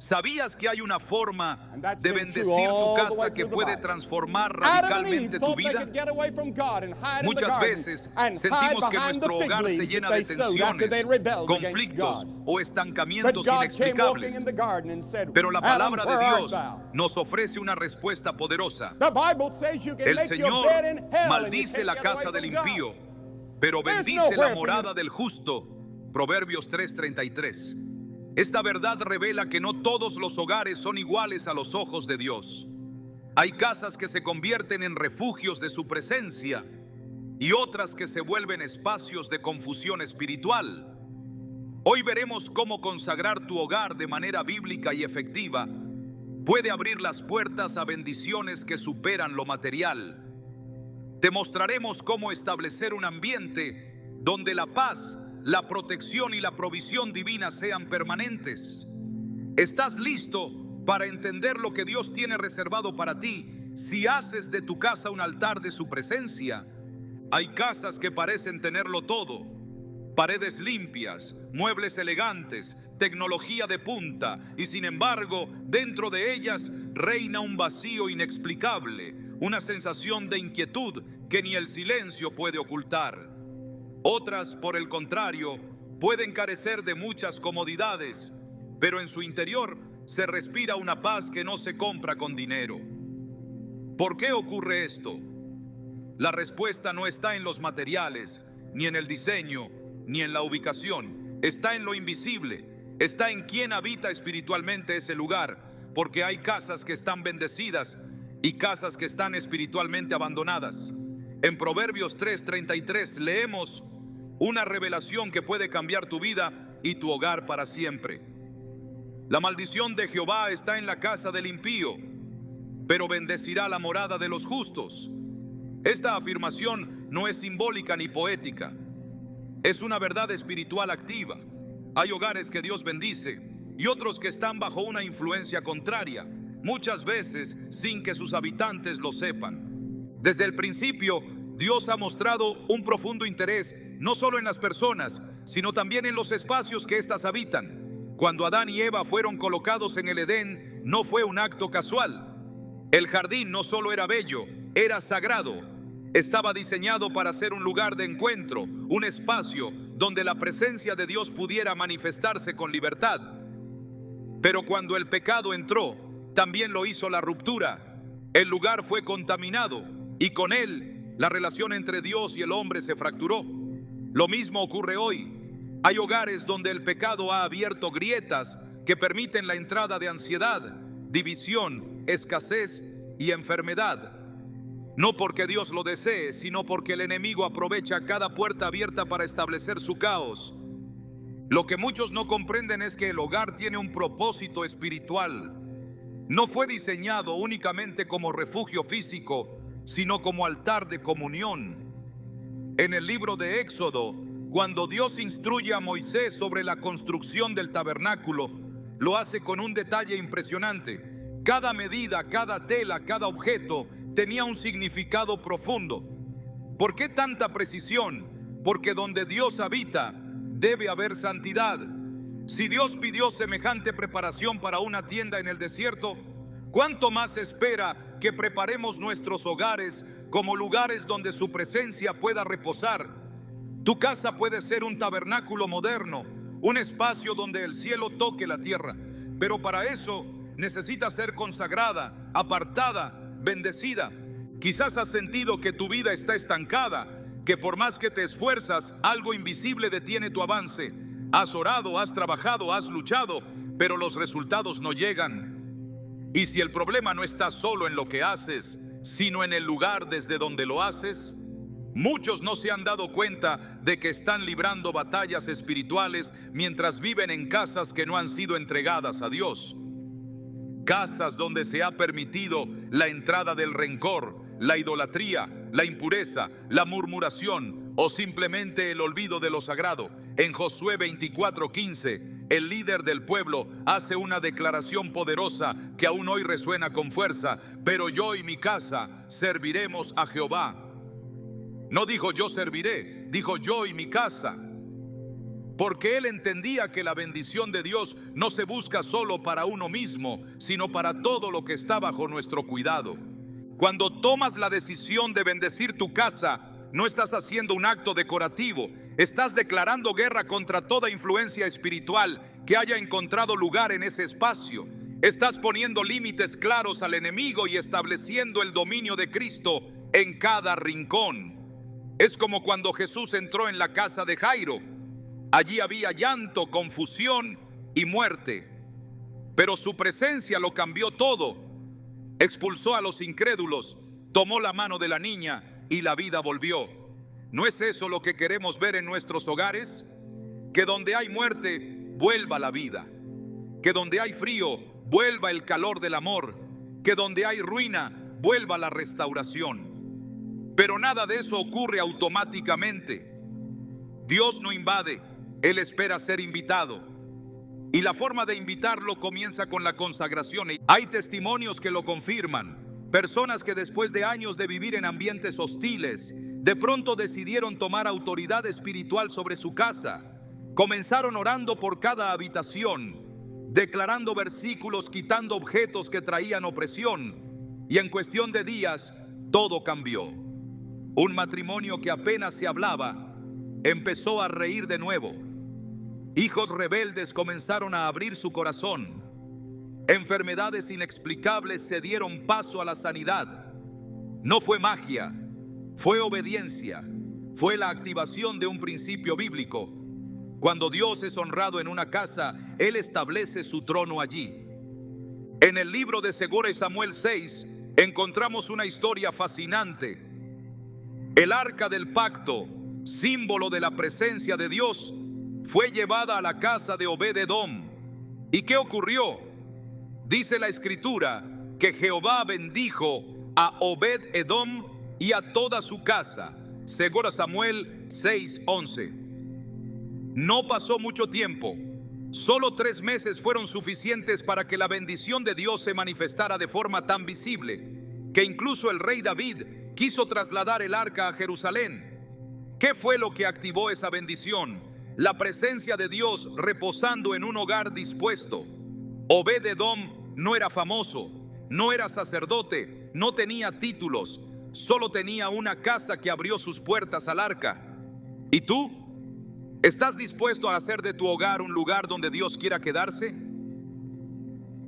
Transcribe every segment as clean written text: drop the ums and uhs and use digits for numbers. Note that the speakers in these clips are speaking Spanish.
¿Sabías que hay una forma And that's de been true bendecir tu all the way casa que through the puede Bible. transformar Adam and Eve radicalmente tu thought they vida? could get away from God and hide in the Muchas garden veces and hide sentimos que behind the nuestro fig hogar se leaves llena that de they sowed after they tensiones, rebelled against conflictos God. o But estancamientos God came walking inexplicables. in the garden and said, Pero la Adam, palabra where de art Dios thou? nos ofrece una respuesta poderosa. The Bible says you can El make your Señor bed in hell and you maldice can't la get away casa del from God. impío, pero There's bendice nowhere la for you morada del justo. Proverbios 3:33. Esta verdad revela que no todos los hogares son iguales a los ojos de Dios. Hay casas que se convierten en refugios de su presencia y otras que se vuelven espacios de confusión espiritual. Hoy veremos cómo consagrar tu hogar de manera bíblica y efectiva puede abrir las puertas a bendiciones que superan lo material. Te mostraremos cómo establecer un ambiente donde la paz, la protección y la provisión divina sean permanentes. ¿Estás listo para entender lo que Dios tiene reservado para ti si haces de tu casa un altar de su presencia? Hay casas que parecen tenerlo todo: paredes limpias, muebles elegantes, tecnología de punta, y sin embargo, dentro de ellas reina un vacío inexplicable, una sensación de inquietud que ni el silencio puede ocultar. Otras, por el contrario, pueden carecer de muchas comodidades, pero en su interior se respira una paz que no se compra con dinero. ¿Por qué ocurre esto? La respuesta no está en los materiales, ni en el diseño, ni en la ubicación. Está en lo invisible, está en quién habita espiritualmente ese lugar, porque hay casas que están bendecidas y casas que están espiritualmente abandonadas. En Proverbios 3:33 leemos una revelación que puede cambiar tu vida y tu hogar para siempre. La maldición de Jehová está en la casa del impío, pero bendecirá la morada de los justos. Esta afirmación no es simbólica ni poética, es una verdad espiritual activa. Hay hogares que Dios bendice y otros que están bajo una influencia contraria, muchas veces sin que sus habitantes lo sepan. Desde el principio, Dios ha mostrado un profundo interés no solo en las personas, sino también en los espacios que éstas habitan. Cuando Adán y Eva fueron colocados en el Edén, no fue un acto casual. El jardín no solo era bello, era sagrado. Estaba diseñado para ser un lugar de encuentro, un espacio donde la presencia de Dios pudiera manifestarse con libertad. Pero cuando el pecado entró, también lo hizo la ruptura. El lugar fue contaminado y con él la relación entre Dios y el hombre se fracturó. Lo mismo ocurre hoy. Hay hogares donde el pecado ha abierto grietas que permiten la entrada de ansiedad, división, escasez y enfermedad. No porque Dios lo desee, sino porque el enemigo aprovecha cada puerta abierta para establecer su caos. Lo que muchos no comprenden es que el hogar tiene un propósito espiritual. No fue diseñado únicamente como refugio físico, sino como altar de comunión. En el libro de Éxodo, cuando Dios instruye a Moisés sobre la construcción del tabernáculo, lo hace con un detalle impresionante. Cada medida, cada tela, cada objeto tenía un significado profundo. ¿Por qué tanta precisión? Porque donde Dios habita, debe haber santidad. Si Dios pidió semejante preparación para una tienda en el desierto, ¿cuánto más espera que preparemos nuestros hogares como lugares donde su presencia pueda reposar? Tu casa puede ser un tabernáculo moderno, un espacio donde el cielo toque la tierra, pero para eso necesita ser consagrada, apartada, bendecida. Quizás has sentido que tu vida está estancada, que por más que te esfuerzas, algo invisible detiene tu avance. Has orado, has trabajado, has luchado, pero los resultados no llegan. Y si el problema no está solo en lo que haces, sino en el lugar desde donde lo haces, muchos no se han dado cuenta de que están librando batallas espirituales mientras viven en casas que no han sido entregadas a Dios. Casas donde se ha permitido la entrada del rencor, la idolatría, la impureza, la murmuración o simplemente el olvido de lo sagrado. En Josué 24:15, el líder del pueblo hace una declaración poderosa que aún hoy resuena con fuerza: pero yo y mi casa serviremos a Jehová. No dijo yo serviré, dijo yo y mi casa. porque él entendía que la bendición de Dios no se busca solo para uno mismo, sino para todo lo que está bajo nuestro cuidado. Cuando tomas la decisión de bendecir tu casa, no estás haciendo un acto decorativo, estás declarando guerra contra toda influencia espiritual que haya encontrado lugar en ese espacio. Estás poniendo límites claros al enemigo y estableciendo el dominio de Cristo en cada rincón. Es como cuando Jesús entró en la casa de Jairo. Allí había llanto, confusión y muerte, pero su presencia lo cambió todo. Expulsó a los incrédulos, tomó la mano de la niña y la vida volvió. ¿No es eso lo que queremos ver en nuestros hogares? Que donde hay muerte, vuelva la vida. Que donde hay frío, vuelva el calor del amor. Que donde hay ruina, vuelva la restauración. Pero nada de eso ocurre automáticamente. Dios no invade, Él espera ser invitado. Y la forma de invitarlo comienza con la consagración. Hay testimonios que lo confirman. Personas que después de años de vivir en ambientes hostiles, de pronto decidieron tomar autoridad espiritual sobre su casa. Comenzaron orando por cada habitación, declarando versículos, quitando objetos que traían opresión. Y en cuestión de días, todo cambió. Un matrimonio que apenas se hablaba, empezó a reír de nuevo. Hijos rebeldes comenzaron a abrir su corazón. Enfermedades inexplicables se dieron paso a la sanidad. No fue magia, fue obediencia, fue la activación de un principio bíblico. Cuando Dios es honrado en una casa, Él establece su trono allí. En el libro de 2 Samuel 6 encontramos una historia fascinante. El arca del pacto, símbolo de la presencia de Dios, fue llevada a la casa de Obed-Edom. ¿Y qué ocurrió? Dice la escritura que Jehová bendijo a Obed-Edom y a toda su casa. 2 Samuel 6:11. No pasó mucho tiempo. Solo 3 meses fueron suficientes para que la bendición de Dios se manifestara de forma tan visible que incluso el rey David quiso trasladar el arca a Jerusalén. ¿Qué fue lo que activó esa bendición? La presencia de Dios reposando en un hogar dispuesto. Obed-Edom no era famoso, no era sacerdote, no tenía títulos, solo tenía una casa que abrió sus puertas al arca. ¿Y tú? ¿Estás dispuesto a hacer de tu hogar un lugar donde Dios quiera quedarse?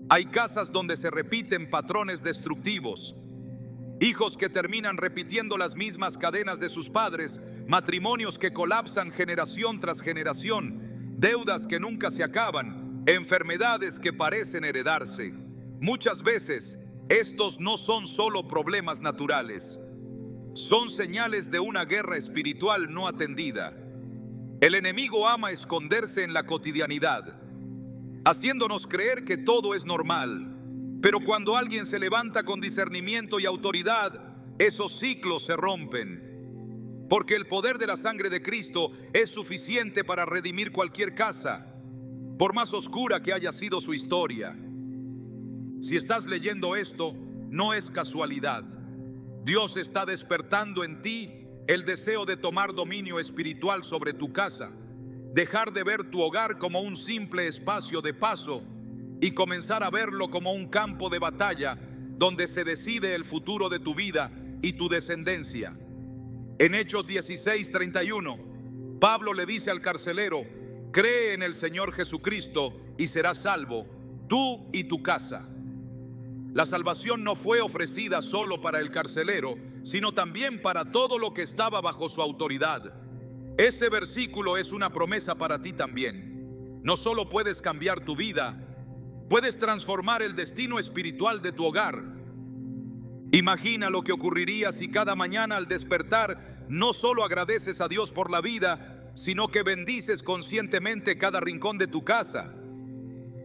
Hay casas donde se repiten patrones destructivos, hijos que terminan repitiendo las mismas cadenas de sus padres, matrimonios que colapsan generación tras generación, deudas que nunca se acaban, enfermedades que parecen heredarse. Muchas veces estos no son solo problemas naturales, son señales de una guerra espiritual no atendida. El enemigo ama esconderse en la cotidianidad, haciéndonos creer que todo es normal. Pero cuando alguien se levanta con discernimiento y autoridad, esos ciclos se rompen. Porque el poder de la sangre de Cristo es suficiente para redimir cualquier casa, por más oscura que haya sido su historia. Si estás leyendo esto, no es casualidad. Dios está despertando en ti el deseo de tomar dominio espiritual sobre tu casa, dejar de ver tu hogar como un simple espacio de paso y comenzar a verlo como un campo de batalla donde se decide el futuro de tu vida y tu descendencia. En Hechos 16:31, Pablo le dice al carcelero: cree en el Señor Jesucristo y serás salvo, tú y tu casa. La salvación no fue ofrecida solo para el carcelero, sino también para todo lo que estaba bajo su autoridad. Ese versículo es una promesa para ti también. No solo puedes cambiar tu vida, puedes transformar el destino espiritual de tu hogar. Imagina lo que ocurriría si cada mañana al despertar no solo agradeces a Dios por la vida, sino que bendices conscientemente cada rincón de tu casa.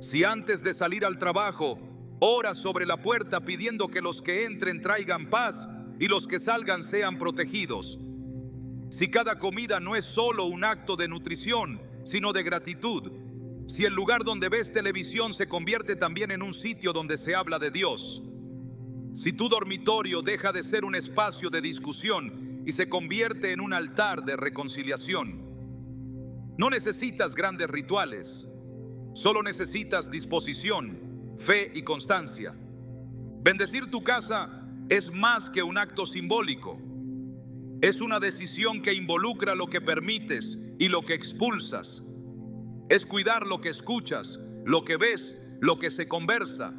Si antes de salir al trabajo oras sobre la puerta pidiendo que los que entren traigan paz y los que salgan sean protegidos. Si cada comida no es solo un acto de nutrición, sino de gratitud. Si el lugar donde ves televisión se convierte también en un sitio donde se habla de Dios. Si tu dormitorio deja de ser un espacio de discusión y se convierte en un altar de reconciliación. No necesitas grandes rituales, solo necesitas disposición, fe y constancia. Bendecir tu casa es más que un acto simbólico. Es una decisión que involucra lo que permites y lo que expulsas. Es cuidar lo que escuchas, lo que ves, lo que se conversa.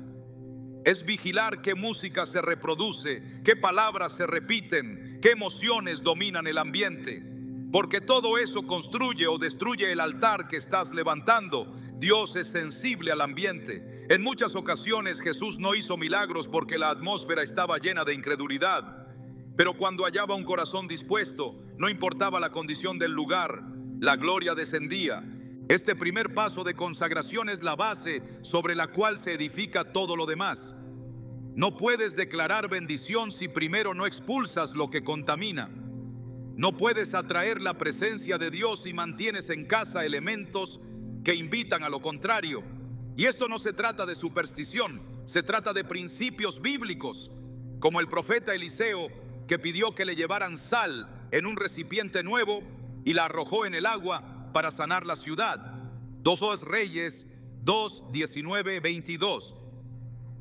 Es vigilar qué música se reproduce, qué palabras se repiten, qué emociones dominan el ambiente. Porque todo eso construye o destruye el altar que estás levantando. Dios es sensible al ambiente. En muchas ocasiones Jesús no hizo milagros porque la atmósfera estaba llena de incredulidad. Pero cuando hallaba un corazón dispuesto, no importaba la condición del lugar, la gloria descendía. Este primer paso de consagración es la base sobre la cual se edifica todo lo demás. No puedes declarar bendición si primero no expulsas lo que contamina. No puedes atraer la presencia de Dios si mantienes en casa elementos que invitan a lo contrario. Y esto no se trata de superstición, se trata de principios bíblicos, como el profeta Eliseo, que pidió que le llevaran sal en un recipiente nuevo y la arrojó en el agua para sanar la ciudad. 2 Reyes 2, 19, 22.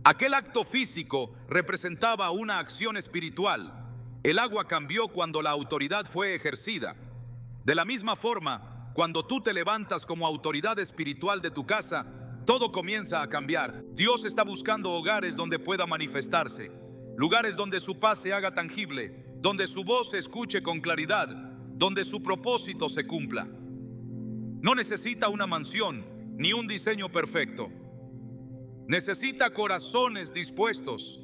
Aquel acto físico representaba una acción espiritual. El agua cambió cuando la autoridad fue ejercida. De la misma forma, cuando tú te levantas como autoridad espiritual de tu casa, todo comienza a cambiar. Dios está buscando hogares donde pueda manifestarse, lugares donde su paz se haga tangible, donde su voz se escuche con claridad, donde su propósito se cumpla. No necesita una mansión ni un diseño perfecto. Necesita corazones dispuestos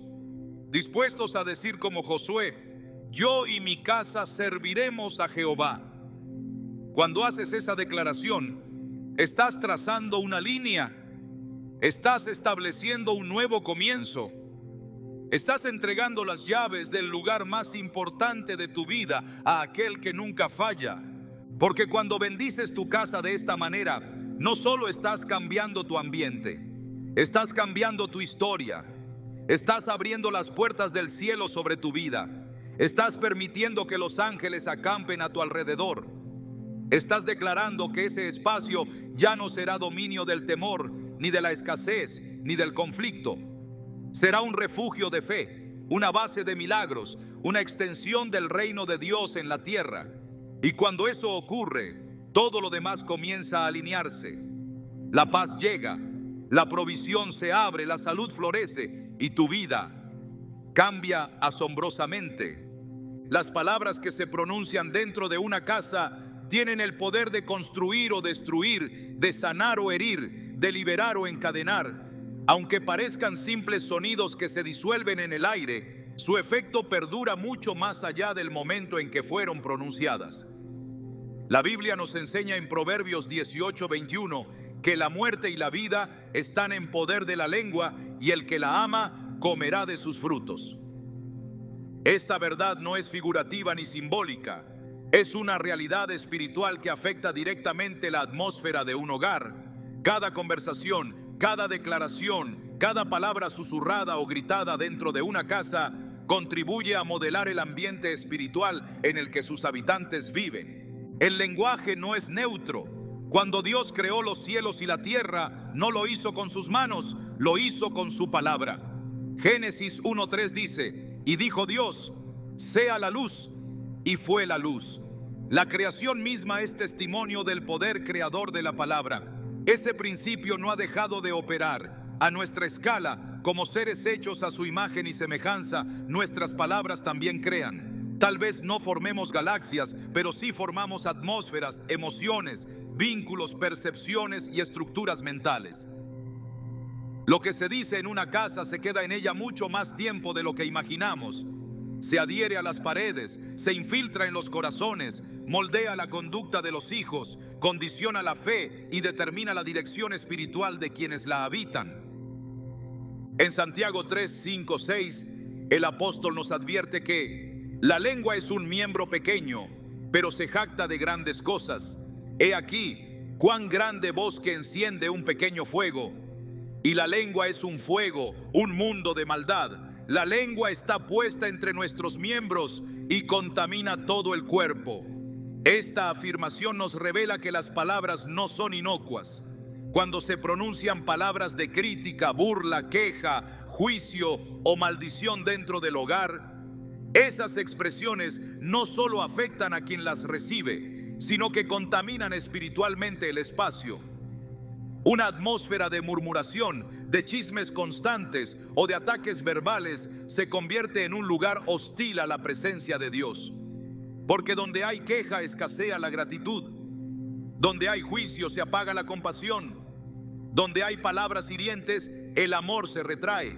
a decir como Josué: yo y mi casa serviremos a Jehová. Cuando haces esa declaración, estás trazando una línea, estás estableciendo un nuevo comienzo, estás entregando las llaves del lugar más importante de tu vida a aquel que nunca falla. Porque cuando bendices tu casa de esta manera, no solo estás cambiando tu ambiente, estás cambiando tu historia, estás abriendo las puertas del cielo sobre tu vida, estás permitiendo que los ángeles acampen a tu alrededor, estás declarando que ese espacio ya no será dominio del temor, ni de la escasez, ni del conflicto. Será un refugio de fe, una base de milagros, una extensión del reino de Dios en la tierra. Y cuando eso ocurre, todo lo demás comienza a alinearse. La paz llega, la provisión se abre, la salud florece y tu vida cambia asombrosamente. Las palabras que se pronuncian dentro de una casa tienen el poder de construir o destruir, de sanar o herir, de liberar o encadenar. Aunque parezcan simples sonidos que se disuelven en el aire, su efecto perdura mucho más allá del momento en que fueron pronunciadas. La Biblia nos enseña en Proverbios 18, 21 que la muerte y la vida están en poder de la lengua y el que la ama comerá de sus frutos. Esta verdad no es figurativa ni simbólica, es una realidad espiritual que afecta directamente la atmósfera de un hogar. Cada conversación, cada declaración, cada palabra susurrada o gritada dentro de una casa contribuye a modelar el ambiente espiritual en el que sus habitantes viven. El lenguaje no es neutro. Cuando Dios creó los cielos y la tierra, no lo hizo con sus manos, lo hizo con su palabra. Génesis 1:3 dice: y dijo Dios, sea la luz, y fue la luz. La creación misma es testimonio del poder creador de la palabra. Ese principio no ha dejado de operar. A nuestra escala, como seres hechos a su imagen y semejanza, nuestras palabras también crean. Tal vez no formemos galaxias, pero sí formamos atmósferas, emociones, vínculos, percepciones y estructuras mentales. Lo que se dice en una casa se queda en ella mucho más tiempo de lo que imaginamos. Se adhiere a las paredes, se infiltra en los corazones, moldea la conducta de los hijos, condiciona la fe y determina la dirección espiritual de quienes la habitan. En Santiago 3, 5, 6, el apóstol nos advierte que la lengua es un miembro pequeño, pero se jacta de grandes cosas. He aquí, cuán grande bosque enciende un pequeño fuego. Y la lengua es un fuego, un mundo de maldad. La lengua está puesta entre nuestros miembros y contamina todo el cuerpo. Esta afirmación nos revela que las palabras no son inocuas. Cuando se pronuncian palabras de crítica, burla, queja, juicio o maldición dentro del hogar, esas expresiones no solo afectan a quien las recibe, sino que contaminan espiritualmente el espacio. Una atmósfera de murmuración, de chismes constantes o de ataques verbales se convierte en un lugar hostil a la presencia de Dios. Porque donde hay queja escasea la gratitud, donde hay juicio se apaga la compasión, donde hay palabras hirientes el amor se retrae.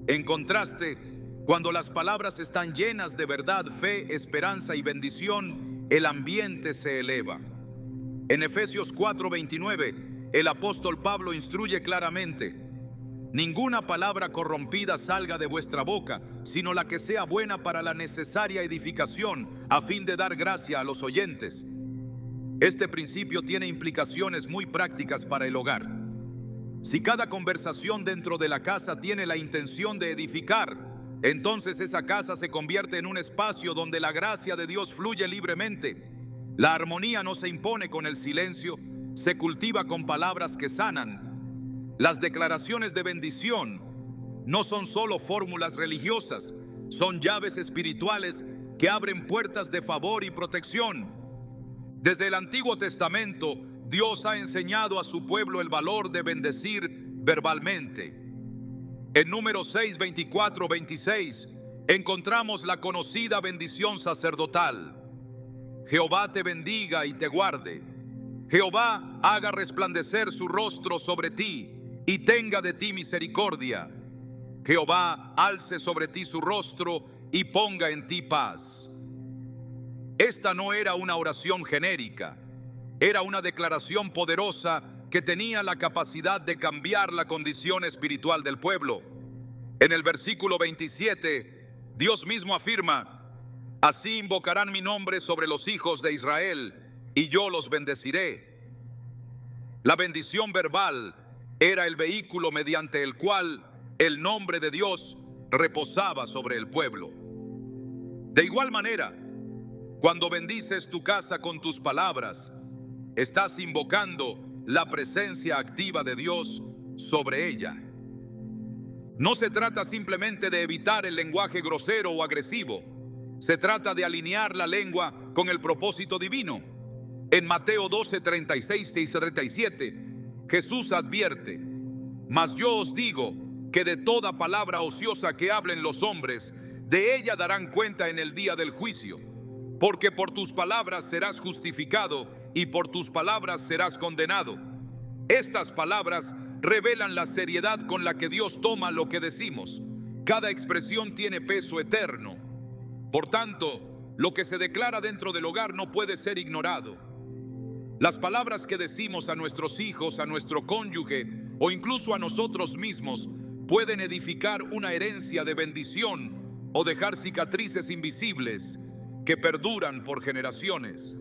En contraste, cuando las palabras están llenas de verdad, fe, esperanza y bendición, el ambiente se eleva. En Efesios 4:29, el apóstol Pablo instruye claramente: ninguna palabra corrompida salga de vuestra boca, sino la que sea buena para la necesaria edificación, a fin de dar gracia a los oyentes. Este principio tiene implicaciones muy prácticas para el hogar. Si cada conversación dentro de la casa tiene la intención de edificar, entonces esa casa se convierte en un espacio donde la gracia de Dios fluye libremente. La armonía no se impone con el silencio, se cultiva con palabras que sanan. Las declaraciones de bendición no son solo fórmulas religiosas, son llaves espirituales que abren puertas de favor y protección. Desde el Antiguo Testamento, Dios ha enseñado a su pueblo el valor de bendecir verbalmente. En Números 6, 24, 26 encontramos la conocida bendición sacerdotal: Jehová te bendiga y te guarde. Jehová haga resplandecer su rostro sobre ti y tenga de ti misericordia. Jehová alce sobre ti su rostro y ponga en ti paz. Esta no era una oración genérica, era una declaración poderosa que tenía la capacidad de cambiar la condición espiritual del pueblo. En el versículo 27, Dios mismo afirma: así invocarán mi nombre sobre los hijos de Israel, y yo los bendeciré. La bendición verbal era el vehículo mediante el cual el nombre de Dios reposaba sobre el pueblo. De igual manera, cuando bendices tu casa con tus palabras, estás invocando la presencia activa de Dios sobre ella. No se trata simplemente de evitar el lenguaje grosero o agresivo. Se trata de alinear la lengua con el propósito divino. En Mateo 12, 36 y 37, Jesús advierte: mas yo os digo que de toda palabra ociosa que hablen los hombres, de ella darán cuenta en el día del juicio. Porque por tus palabras serás justificado y por tus palabras serás condenado. Estas palabras revelan la seriedad con la que Dios toma lo que decimos. Cada expresión tiene peso eterno. Por tanto, lo que se declara dentro del hogar no puede ser ignorado. Las palabras que decimos a nuestros hijos, a nuestro cónyuge o incluso a nosotros mismos pueden edificar una herencia de bendición o dejar cicatrices invisibles que perduran por generaciones.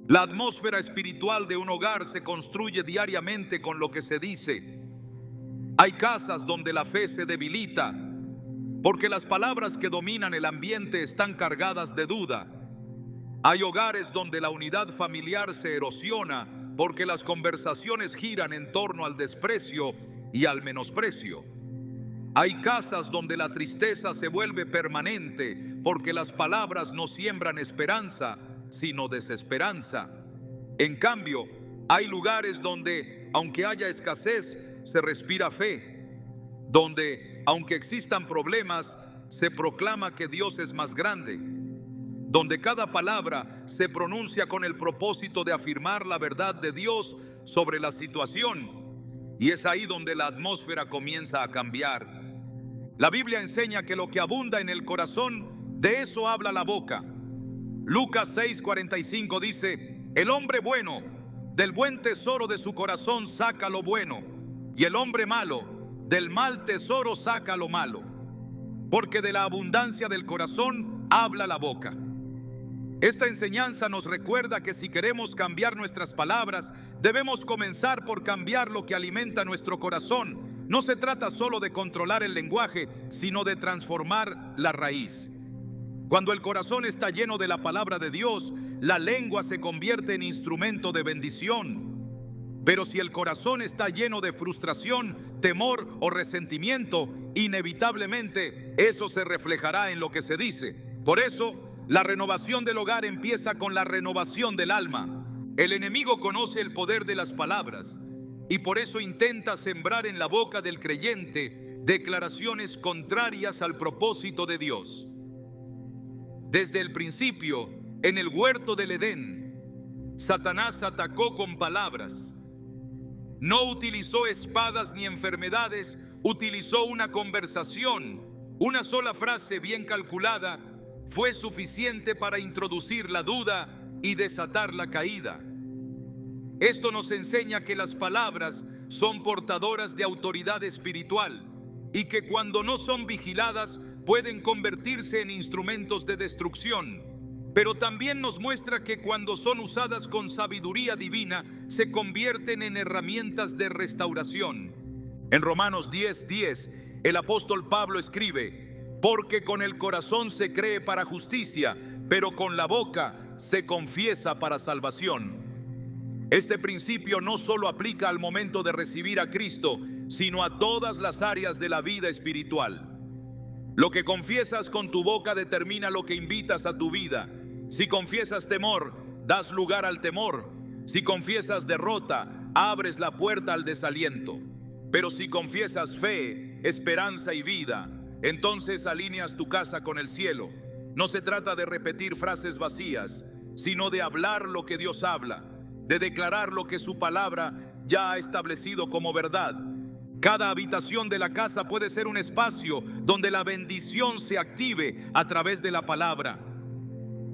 La atmósfera espiritual de un hogar se construye diariamente con lo que se dice. Hay casas donde la fe se debilita porque las palabras que dominan el ambiente están cargadas de duda. Hay hogares donde la unidad familiar se erosiona porque las conversaciones giran en torno al desprecio y al menosprecio. Hay casas donde la tristeza se vuelve permanente porque las palabras no siembran esperanza, sino desesperanza. En cambio, hay lugares donde, aunque haya escasez, se respira fe, donde, aunque existan problemas, se proclama que Dios es más grande, donde cada palabra se pronuncia con el propósito de afirmar la verdad de Dios sobre la situación, y es ahí donde la atmósfera comienza a cambiar. La Biblia enseña que lo que abunda en el corazón, de eso habla la boca. Lucas 6:45 dice: el hombre bueno, del buen tesoro de su corazón saca lo bueno, y el hombre malo, del mal tesoro saca lo malo. Porque de la abundancia del corazón habla la boca. Esta enseñanza nos recuerda que si queremos cambiar nuestras palabras, debemos comenzar por cambiar lo que alimenta nuestro corazón. No se trata solo de controlar el lenguaje, sino de transformar la raíz. Cuando el corazón está lleno de la palabra de Dios, la lengua se convierte en instrumento de bendición. Pero si el corazón está lleno de frustración, temor o resentimiento, inevitablemente eso se reflejará en lo que se dice. Por eso, la renovación del hogar empieza con la renovación del alma. El enemigo conoce el poder de las palabras y por eso intenta sembrar en la boca del creyente declaraciones contrarias al propósito de Dios. Desde el principio, en el huerto del Edén, Satanás atacó con palabras. No utilizó espadas ni enfermedades, utilizó una conversación. Una sola frase bien calculada fue suficiente para introducir la duda y desatar la caída. Esto nos enseña que las palabras son portadoras de autoridad espiritual y que cuando no son vigiladas pueden convertirse en instrumentos de destrucción. Pero también nos muestra que cuando son usadas con sabiduría divina, se convierten en herramientas de restauración. En Romanos 10:10, el apóstol Pablo escribe: porque con el corazón se cree para justicia, pero con la boca se confiesa para salvación. Este principio no solo aplica al momento de recibir a Cristo, sino a todas las áreas de la vida espiritual. Lo que confiesas con tu boca determina lo que invitas a tu vida. Si confiesas temor, das lugar al temor. Si confiesas derrota, abres la puerta al desaliento. Pero si confiesas fe, esperanza y vida, entonces alineas tu casa con el cielo. No se trata de repetir frases vacías, sino de hablar lo que Dios habla, de declarar lo que su palabra ya ha establecido como verdad. Cada habitación de la casa puede ser un espacio donde la bendición se active a través de la palabra.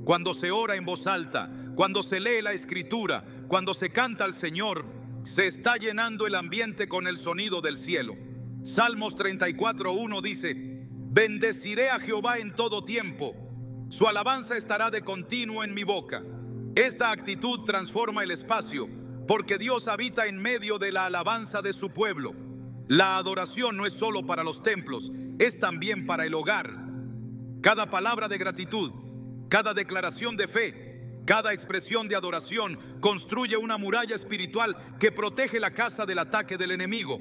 Cuando se ora en voz alta, cuando se lee la escritura, cuando se canta al Señor, se está llenando el ambiente con el sonido del cielo. Salmos 34:1 dice: bendeciré a Jehová en todo tiempo, su alabanza estará de continuo en mi boca. Esta actitud transforma el espacio, porque Dios habita en medio de la alabanza de su pueblo. La adoración no es solo para los templos, es también para el hogar. Cada palabra de gratitud, cada declaración de fe, cada expresión de adoración construye una muralla espiritual que protege la casa del ataque del enemigo.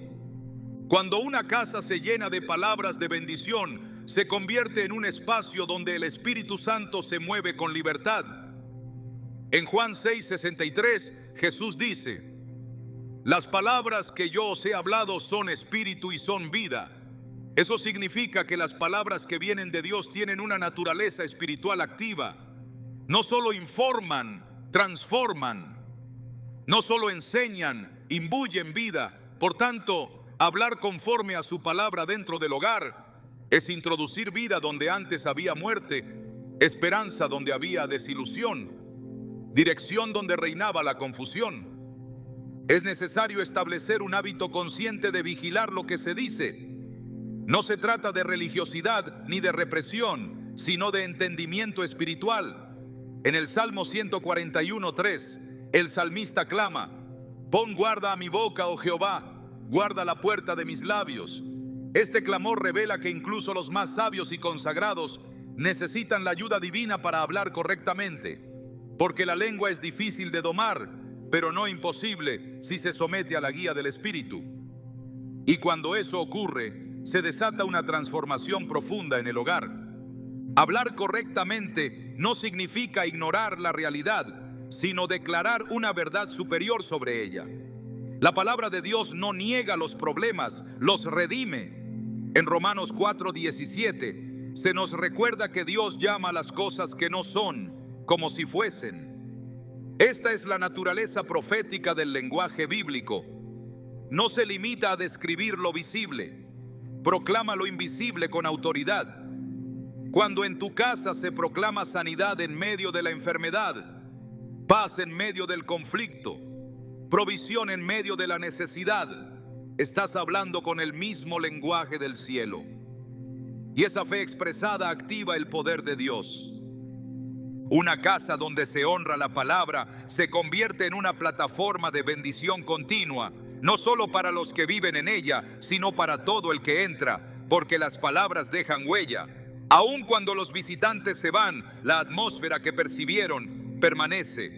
Cuando una casa se llena de palabras de bendición, se convierte en un espacio donde el Espíritu Santo se mueve con libertad. En Juan 6:63, Jesús dice: las palabras que yo os he hablado son espíritu y son vida. Eso significa que las palabras que vienen de Dios tienen una naturaleza espiritual activa. No solo informan, transforman. No solo enseñan, imbuyen vida. Por tanto, hablar conforme a su palabra dentro del hogar es introducir vida donde antes había muerte, esperanza donde había desilusión, dirección donde reinaba la confusión. Es necesario establecer un hábito consciente de vigilar lo que se dice. No se trata de religiosidad ni de represión, sino de entendimiento espiritual. En el Salmo 141:3, el salmista clama: pon guarda a mi boca, oh Jehová, guarda la puerta de mis labios. Este clamor revela que incluso los más sabios y consagrados necesitan la ayuda divina para hablar correctamente, porque la lengua es difícil de domar, pero no imposible si se somete a la guía del Espíritu. Y cuando eso ocurre, se desata una transformación profunda en el hogar. Hablar correctamente no significa ignorar la realidad, sino declarar una verdad superior sobre ella. La palabra de Dios no niega los problemas, los redime. En Romanos 4:17 se nos recuerda que Dios llama a las cosas que no son como si fuesen. Esta es la naturaleza profética del lenguaje bíblico. No se limita a describir lo visible, proclama lo invisible con autoridad. Cuando en tu casa se proclama sanidad en medio de la enfermedad, paz en medio del conflicto, provisión en medio de la necesidad, estás hablando con el mismo lenguaje del cielo. Y esa fe expresada activa el poder de Dios. Una casa donde se honra la palabra se convierte en una plataforma de bendición continua, no solo para los que viven en ella, sino para todo el que entra, porque las palabras dejan huella. Aun cuando los visitantes se van, la atmósfera que percibieron permanece.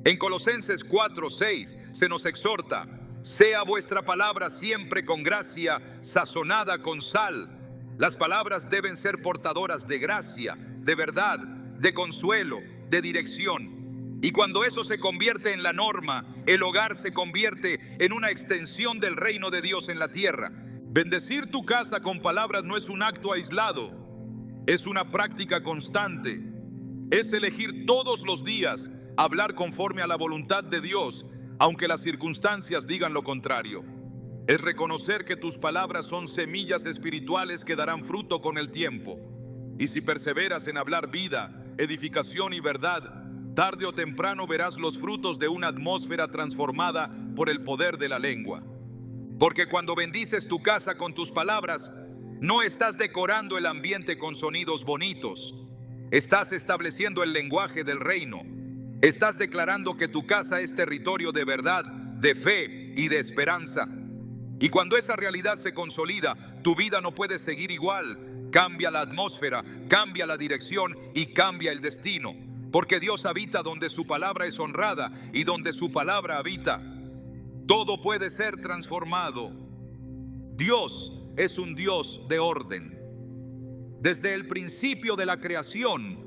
En Colosenses 4:6 se nos exhorta: sea vuestra palabra siempre con gracia, sazonada con sal. Las palabras deben ser portadoras de gracia, de verdad, de consuelo, de dirección. Y cuando eso se convierte en la norma, el hogar se convierte en una extensión del reino de Dios en la tierra. Bendecir tu casa con palabras no es un acto aislado, es una práctica constante. Es elegir todos los días hablar conforme a la voluntad de Dios, aunque las circunstancias digan lo contrario. Es reconocer que tus palabras son semillas espirituales que darán fruto con el tiempo. Y si perseveras en hablar vida, edificación y verdad, tarde o temprano verás los frutos de una atmósfera transformada por el poder de la lengua. Porque cuando bendices tu casa con tus palabras, no estás decorando el ambiente con sonidos bonitos. Estás estableciendo el lenguaje del reino. Estás declarando que tu casa es territorio de verdad, de fe y de esperanza. Y cuando esa realidad se consolida, tu vida no puede seguir igual. Cambia la atmósfera, cambia la dirección y cambia el destino. Porque Dios habita donde su palabra es honrada y donde su palabra habita, todo puede ser transformado. Dios es un Dios de orden. Desde el principio de la creación,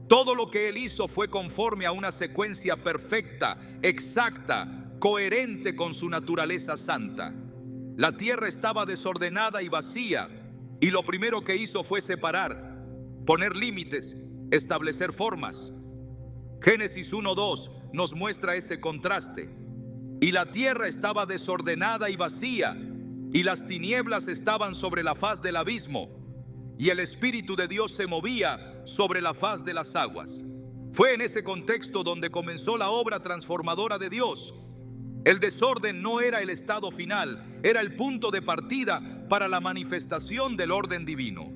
todo lo que Él hizo fue conforme a una secuencia perfecta, exacta, coherente con su naturaleza santa. La tierra estaba desordenada y vacía, y lo primero que hizo fue separar, poner límites, establecer formas. Génesis 1:2 nos muestra ese contraste. Y la tierra estaba desordenada y vacía, y las tinieblas estaban sobre la faz del abismo, y el Espíritu de Dios se movía sobre la faz de las aguas. Fue en ese contexto donde comenzó la obra transformadora de Dios. El desorden no era el estado final, era el punto de partida para la manifestación del orden divino.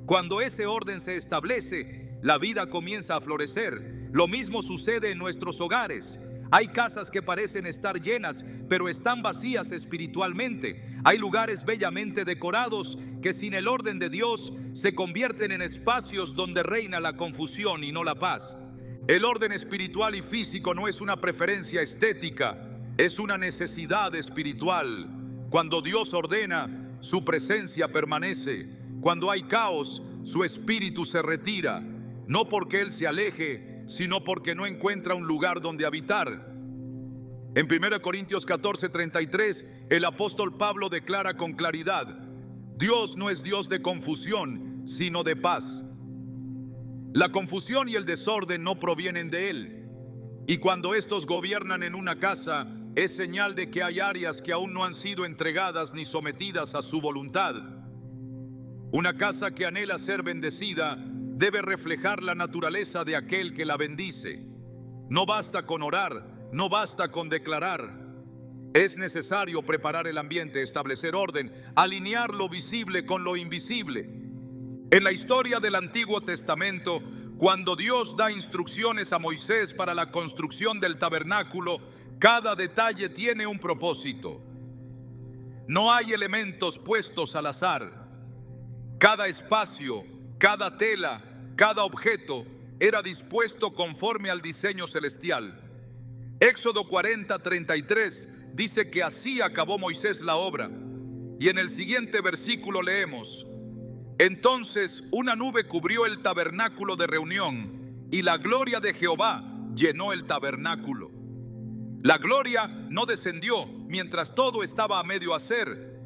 Cuando ese orden se establece, la vida comienza a florecer. Lo mismo sucede en nuestros hogares. Hay casas que parecen estar llenas, pero están vacías espiritualmente. Hay lugares bellamente decorados que sin el orden de Dios se convierten en espacios donde reina la confusión y no la paz. El orden espiritual y físico no es una preferencia estética, es una necesidad espiritual. Cuando Dios ordena, su presencia permanece. Cuando hay caos, su espíritu se retira, no porque Él se aleje, sino porque no encuentra un lugar donde habitar. En 1 Corintios 14:33, el apóstol Pablo declara con claridad: Dios no es Dios de confusión, sino de paz. La confusión y el desorden no provienen de Él. Y cuando estos gobiernan en una casa, es señal de que hay áreas que aún no han sido entregadas ni sometidas a su voluntad. Una casa que anhela ser bendecida debe reflejar la naturaleza de aquel que la bendice. No basta con orar, no basta con declarar. Es necesario preparar el ambiente, establecer orden, alinear lo visible con lo invisible. En la historia del Antiguo Testamento, cuando Dios da instrucciones a Moisés para la construcción del tabernáculo, cada detalle tiene un propósito. No hay elementos puestos al azar. Cada espacio, cada tela, cada objeto era dispuesto conforme al diseño celestial. Éxodo 40:33 dice que así acabó Moisés la obra. Y en el siguiente versículo leemos: entonces una nube cubrió el tabernáculo de reunión, y la gloria de Jehová llenó el tabernáculo. La gloria no descendió mientras todo estaba a medio hacer.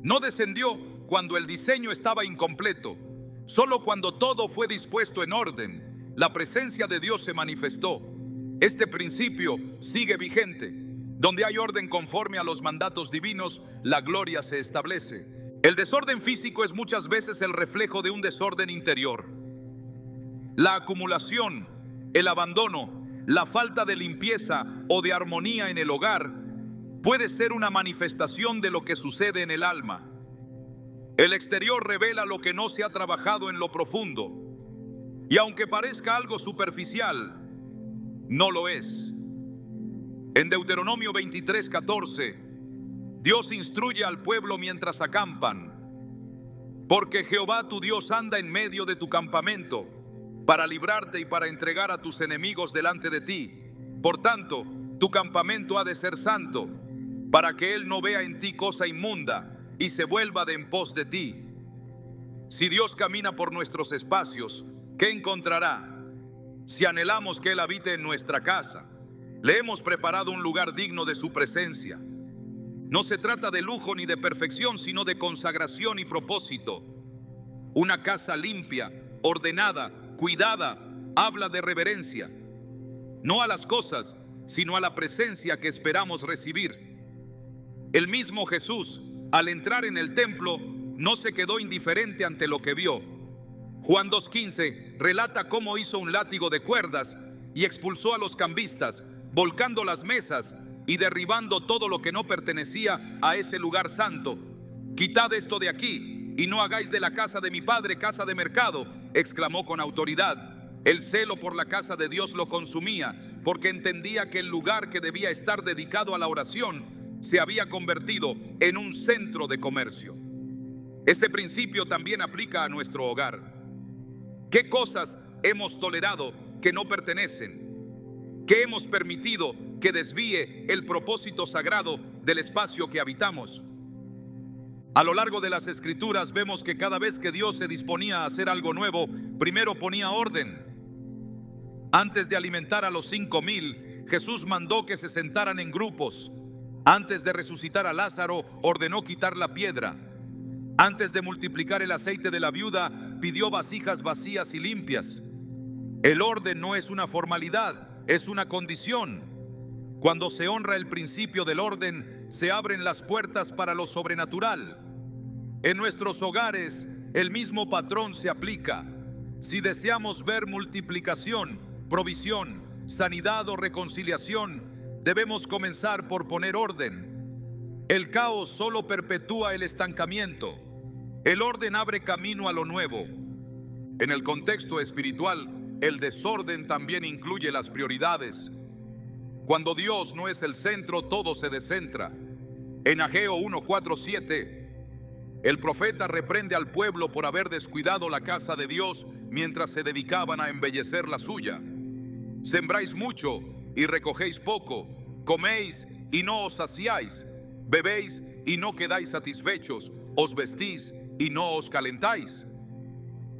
No descendió cuando el diseño estaba incompleto. Solo cuando todo fue dispuesto en orden, la presencia de Dios se manifestó. Este principio sigue vigente. Donde hay orden conforme a los mandatos divinos, la gloria se establece. El desorden físico es muchas veces el reflejo de un desorden interior. La acumulación, el abandono, la falta de limpieza o de armonía en el hogar puede ser una manifestación de lo que sucede en el alma. El exterior revela lo que no se ha trabajado en lo profundo. Y aunque parezca algo superficial, no lo es. En Deuteronomio 23:14, Dios instruye al pueblo mientras acampan: porque Jehová tu Dios anda en medio de tu campamento, para librarte y para entregar a tus enemigos delante de ti. Por tanto, tu campamento ha de ser santo, para que Él no vea en ti cosa inmunda y se vuelva de en pos de ti. Si Dios camina por nuestros espacios, ¿qué encontrará? Si anhelamos que Él habite en nuestra casa, le hemos preparado un lugar digno de su presencia. No se trata de lujo ni de perfección, sino de consagración y propósito. Una casa limpia, ordenada, cuidada, habla de reverencia, no a las cosas, sino a la presencia que esperamos recibir. El mismo Jesús, al entrar en el templo, no se quedó indiferente ante lo que vio. Juan 2:15 relata cómo hizo un látigo de cuerdas y expulsó a los cambistas, volcando las mesas y derribando todo lo que no pertenecía a ese lugar santo. «Quitad esto de aquí y no hagáis de la casa de mi padre casa de mercado», exclamó con autoridad. El celo por la casa de Dios lo consumía, porque entendía que el lugar que debía estar dedicado a la oración se había convertido en un centro de comercio. Este principio también aplica a nuestro hogar. ¿Qué cosas hemos tolerado que no pertenecen? ¿Qué hemos permitido que desvíe el propósito sagrado del espacio que habitamos? A lo largo de las Escrituras vemos que cada vez que Dios se disponía a hacer algo nuevo, primero ponía orden. Antes de alimentar a los 5,000, Jesús mandó que se sentaran en grupos. Antes de resucitar a Lázaro, ordenó quitar la piedra. Antes de multiplicar el aceite de la viuda, pidió vasijas vacías y limpias. El orden no es una formalidad, es una condición. Cuando se honra el principio del orden, se abren las puertas para lo sobrenatural. En nuestros hogares, el mismo patrón se aplica. Si deseamos ver multiplicación, provisión, sanidad o reconciliación, debemos comenzar por poner orden. El caos solo perpetúa el estancamiento. El orden abre camino a lo nuevo. En el contexto espiritual, el desorden también incluye las prioridades. Cuando Dios no es el centro, todo se descentra. En Ageo 1:4-7, el profeta reprende al pueblo por haber descuidado la casa de Dios mientras se dedicaban a embellecer la suya. Sembráis mucho y recogéis poco, coméis y no os saciáis, bebéis y no quedáis satisfechos, os vestís y no os calentáis.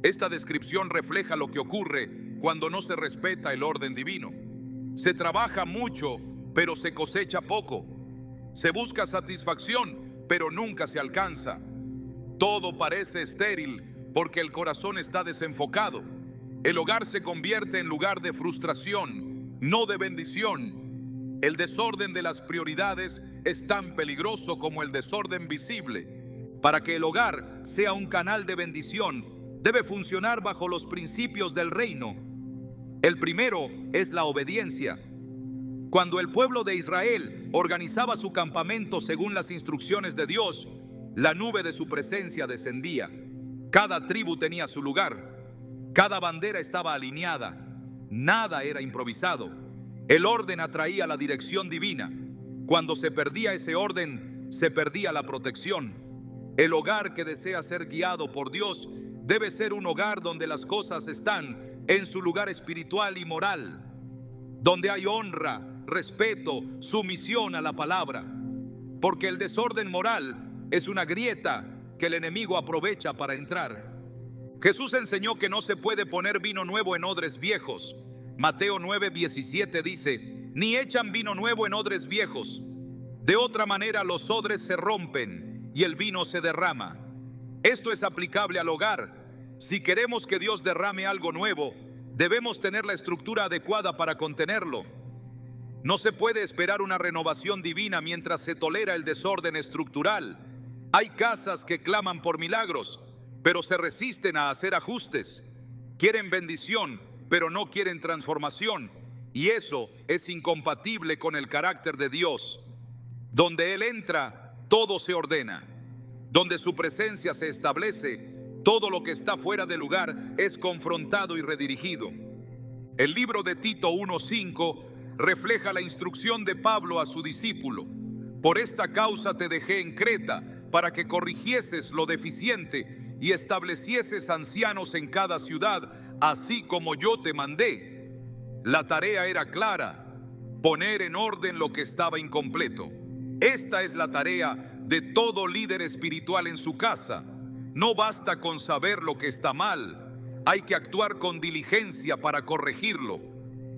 Esta descripción refleja lo que ocurre cuando no se respeta el orden divino. Se trabaja mucho, pero se cosecha poco. Se busca satisfacción, pero nunca se alcanza. Todo parece estéril porque el corazón está desenfocado. El hogar se convierte en lugar de frustración, no de bendición. El desorden de las prioridades es tan peligroso como el desorden visible. Para que el hogar sea un canal de bendición, debe funcionar bajo los principios del reino. El primero es la obediencia. Cuando el pueblo de Israel organizaba su campamento según las instrucciones de Dios, la nube de su presencia descendía. Cada tribu tenía su lugar. Cada bandera estaba alineada. Nada era improvisado. El orden atraía la dirección divina. Cuando se perdía ese orden, se perdía la protección. El hogar que desea ser guiado por Dios debe ser un hogar donde las cosas están en su lugar espiritual y moral, donde hay honra, respeto, sumisión a la palabra, porque el desorden moral es una grieta que el enemigo aprovecha para entrar. Jesús enseñó que no se puede poner vino nuevo en odres viejos. Mateo 9:17 dice: ni echan vino nuevo en odres viejos. De otra manera los odres se rompen y el vino se derrama. Esto es aplicable al hogar. Si queremos que Dios derrame algo nuevo, debemos tener la estructura adecuada para contenerlo. No se puede esperar una renovación divina mientras se tolera el desorden estructural. Hay casas que claman por milagros, pero se resisten a hacer ajustes. Quieren bendición, pero no quieren transformación. Y eso es incompatible con el carácter de Dios. Donde Él entra, todo se ordena. Donde su presencia se establece, todo lo que está fuera de lugar es confrontado y redirigido. El libro de Tito 1:5 refleja la instrucción de Pablo a su discípulo. Por esta causa te dejé en Creta, para que corrigieses lo deficiente y establecieses ancianos en cada ciudad, así como yo te mandé. La tarea era clara: poner en orden lo que estaba incompleto. Esta es la tarea de todo líder espiritual en su casa. No basta con saber lo que está mal, hay que actuar con diligencia para corregirlo.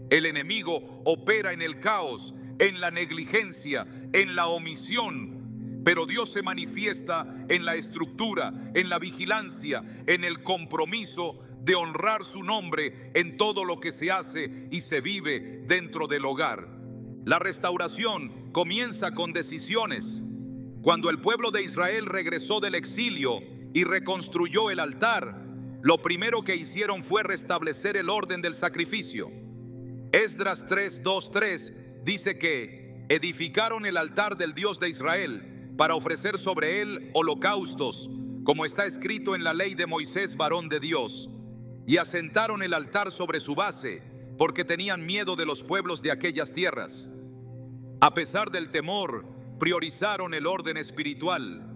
El enemigo opera en el caos, en la negligencia, en la omisión, pero Dios se manifiesta en la estructura, en la vigilancia, en el compromiso de honrar su nombre en todo lo que se hace y se vive dentro del hogar. La restauración comienza con decisiones. Cuando el pueblo de Israel regresó del exilio y reconstruyó el altar, lo primero que hicieron fue restablecer el orden del sacrificio. Esdras 3:2-3 dice que edificaron el altar del Dios de Israel para ofrecer sobre él holocaustos, como está escrito en la ley de Moisés, varón de Dios, y asentaron el altar sobre su base, porque tenían miedo de los pueblos de aquellas tierras. A pesar del temor, priorizaron el orden espiritual.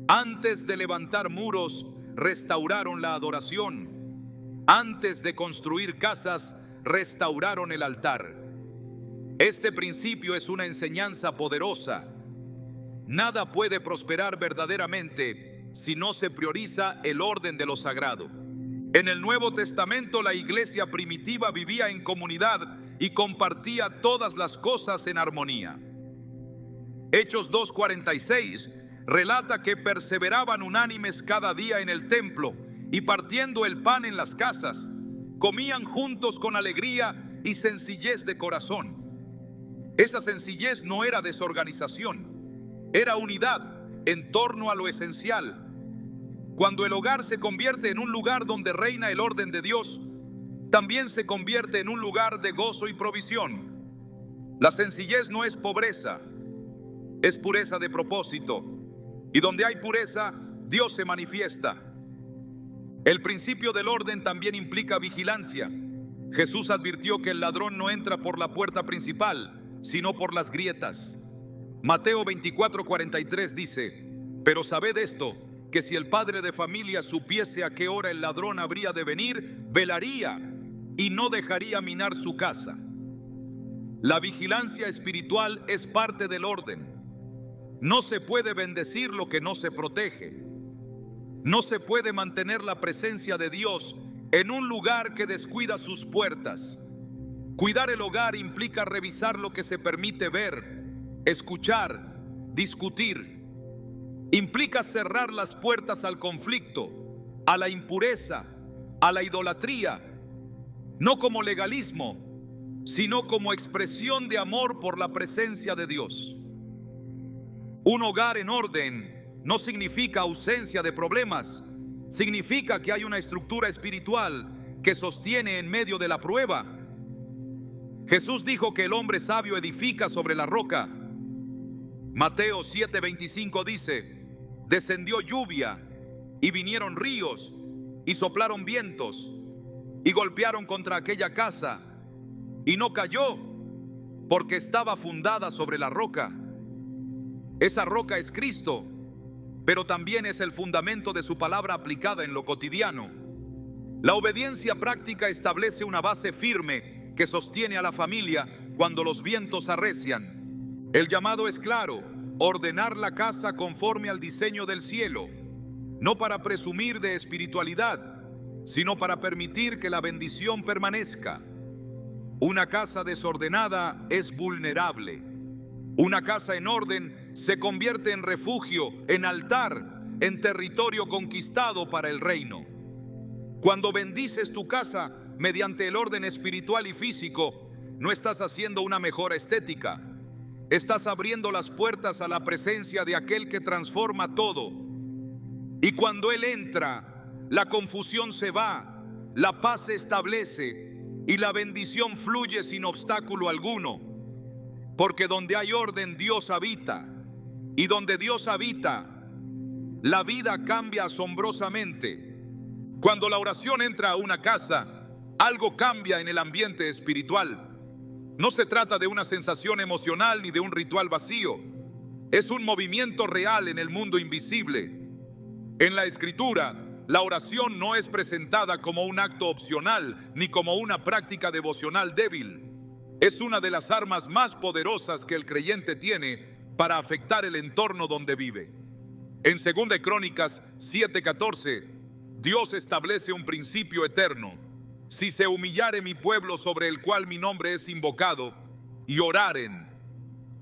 Antes de levantar muros, restauraron la adoración. Antes de construir casas, restauraron el altar. Este principio es una enseñanza poderosa. Nada puede prosperar verdaderamente si no se prioriza el orden de lo sagrado. En el Nuevo Testamento, la iglesia primitiva vivía en comunidad y compartía todas las cosas en armonía. Hechos 2:46 relata que perseveraban unánimes cada día en el templo y partiendo el pan en las casas, comían juntos con alegría y sencillez de corazón. Esa sencillez no era desorganización, era unidad en torno a lo esencial. Cuando el hogar se convierte en un lugar donde reina el orden de Dios, también se convierte en un lugar de gozo y provisión. La sencillez no es pobreza, es pureza de propósito. Y donde hay pureza, Dios se manifiesta. El principio del orden también implica vigilancia. Jesús advirtió que el ladrón no entra por la puerta principal, sino por las grietas. Mateo 24:43 dice: pero sabed esto, que si el padre de familia supiese a qué hora el ladrón habría de venir, velaría y no dejaría minar su casa. La vigilancia espiritual es parte del orden. No se puede bendecir lo que no se protege. No se puede mantener la presencia de Dios en un lugar que descuida sus puertas. Cuidar el hogar implica revisar lo que se permite ver, escuchar, discutir. Implica cerrar las puertas al conflicto, a la impureza, a la idolatría, no como legalismo, sino como expresión de amor por la presencia de Dios. Un hogar en orden no significa ausencia de problemas, significa que hay una estructura espiritual que sostiene en medio de la prueba. Jesús dijo que el hombre sabio edifica sobre la roca. Mateo 7:25 dice: descendió lluvia y vinieron ríos y soplaron vientos y golpearon contra aquella casa y no cayó porque estaba fundada sobre la roca. Esa roca es Cristo, pero también es el fundamento de su palabra aplicada en lo cotidiano. La obediencia práctica establece una base firme que sostiene a la familia cuando los vientos arrecian. El llamado es claro: ordenar la casa conforme al diseño del cielo, no para presumir de espiritualidad, sino para permitir que la bendición permanezca. Una casa desordenada es vulnerable. Una casa en orden se convierte en refugio, en altar, en territorio conquistado para el reino. Cuando bendices tu casa mediante el orden espiritual y físico, no estás haciendo una mejora estética. Estás abriendo las puertas a la presencia de aquel que transforma todo. Y cuando Él entra, la confusión se va, la paz se establece y la bendición fluye sin obstáculo alguno. Porque donde hay orden, Dios habita. Y donde Dios habita, la vida cambia asombrosamente. Cuando la oración entra a una casa, algo cambia en el ambiente espiritual. No se trata de una sensación emocional ni de un ritual vacío. Es un movimiento real en el mundo invisible. En la Escritura, la oración no es presentada como un acto opcional ni como una práctica devocional débil. Es una de las armas más poderosas que el creyente tiene para afectar el entorno donde vive. En 2 de Crónicas 7:14, Dios establece un principio eterno. Si se humillare mi pueblo sobre el cual mi nombre es invocado, y oraren,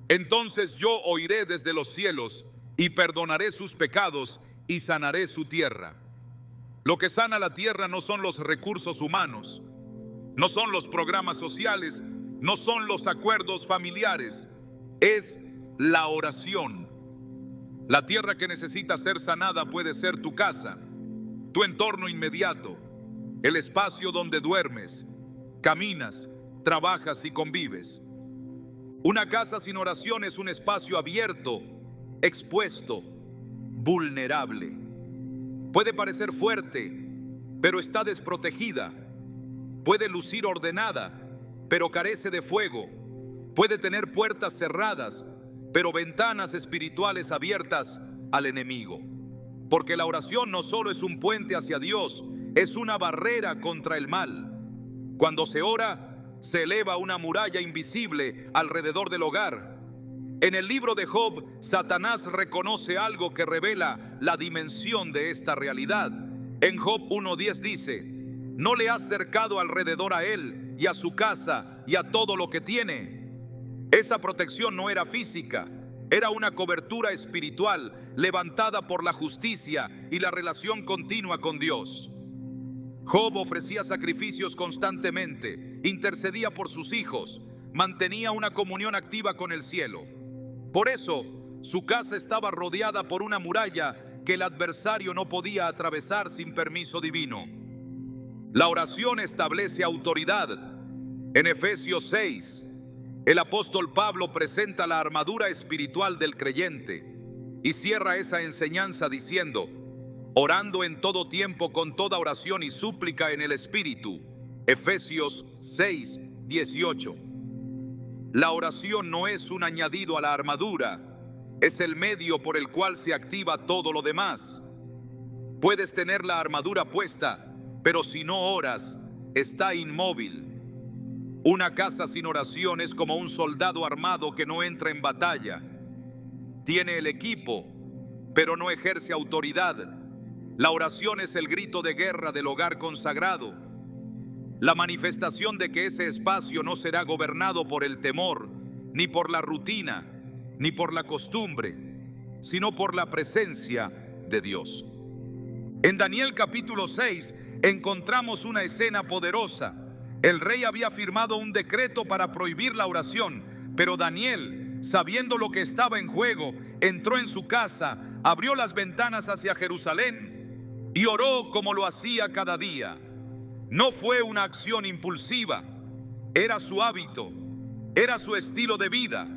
entonces yo oiré desde los cielos y perdonaré sus pecados y sanaré su tierra. Lo que sana la tierra no son los recursos humanos, no son los programas sociales, no son los acuerdos familiares, es la oración. La tierra que necesita ser sanada puede ser tu casa, tu entorno inmediato, el espacio donde duermes, caminas, trabajas y convives. Una casa sin oración es un espacio abierto, expuesto, vulnerable. Puede parecer fuerte, pero está desprotegida. Puede lucir ordenada, pero carece de fuego. Puede tener puertas cerradas, pero ventanas espirituales abiertas al enemigo. Porque la oración no solo es un puente hacia Dios, es una barrera contra el mal. Cuando se ora, se eleva una muralla invisible alrededor del hogar. En el libro de Job, Satanás reconoce algo que revela la dimensión de esta realidad. En Job 1:10 dice: no le has cercado alrededor a él y a su casa y a todo lo que tiene. Esa protección no era física, era una cobertura espiritual levantada por la justicia y la relación continua con Dios. Job ofrecía sacrificios constantemente, intercedía por sus hijos, mantenía una comunión activa con el cielo. Por eso, su casa estaba rodeada por una muralla que el adversario no podía atravesar sin permiso divino. La oración establece autoridad. En Efesios 6, el apóstol Pablo presenta la armadura espiritual del creyente y cierra esa enseñanza diciendo: orando en todo tiempo con toda oración y súplica en el Espíritu. Efesios 6:18. La oración no es un añadido a la armadura, es el medio por el cual se activa todo lo demás. Puedes tener la armadura puesta, pero si no oras, está inmóvil. Una casa sin oración es como un soldado armado que no entra en batalla. Tiene el equipo, pero no ejerce autoridad. La oración es el grito de guerra del hogar consagrado, la manifestación de que ese espacio no será gobernado por el temor, ni por la rutina, ni por la costumbre, sino por la presencia de Dios. En Daniel capítulo 6 encontramos una escena poderosa. El rey había firmado un decreto para prohibir la oración, pero Daniel, sabiendo lo que estaba en juego, entró en su casa, abrió las ventanas hacia Jerusalén y oró como lo hacía cada día. No fue una acción impulsiva, era su hábito, era su estilo de vida.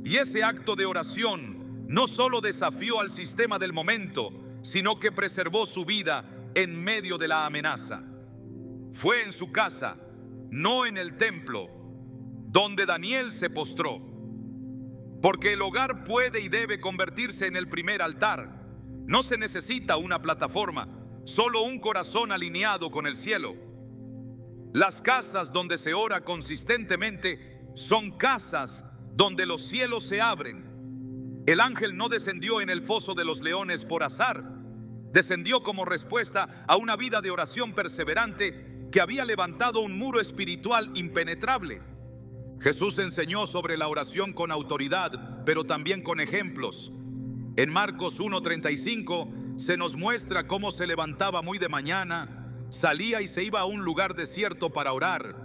Y ese acto de oración no solo desafió al sistema del momento, sino que preservó su vida en medio de la amenaza. Fue en su casa, no en el templo, donde Daniel se postró. Porque el hogar puede y debe convertirse en el primer altar. No se necesita una plataforma, solo un corazón alineado con el cielo. Las casas donde se ora consistentemente son casas donde los cielos se abren. El ángel no descendió en el foso de los leones por azar. Descendió como respuesta a una vida de oración perseverante que había levantado un muro espiritual impenetrable. Jesús enseñó sobre la oración con autoridad, pero también con ejemplos. En Marcos 1:35 se nos muestra cómo se levantaba muy de mañana, salía y se iba a un lugar desierto para orar.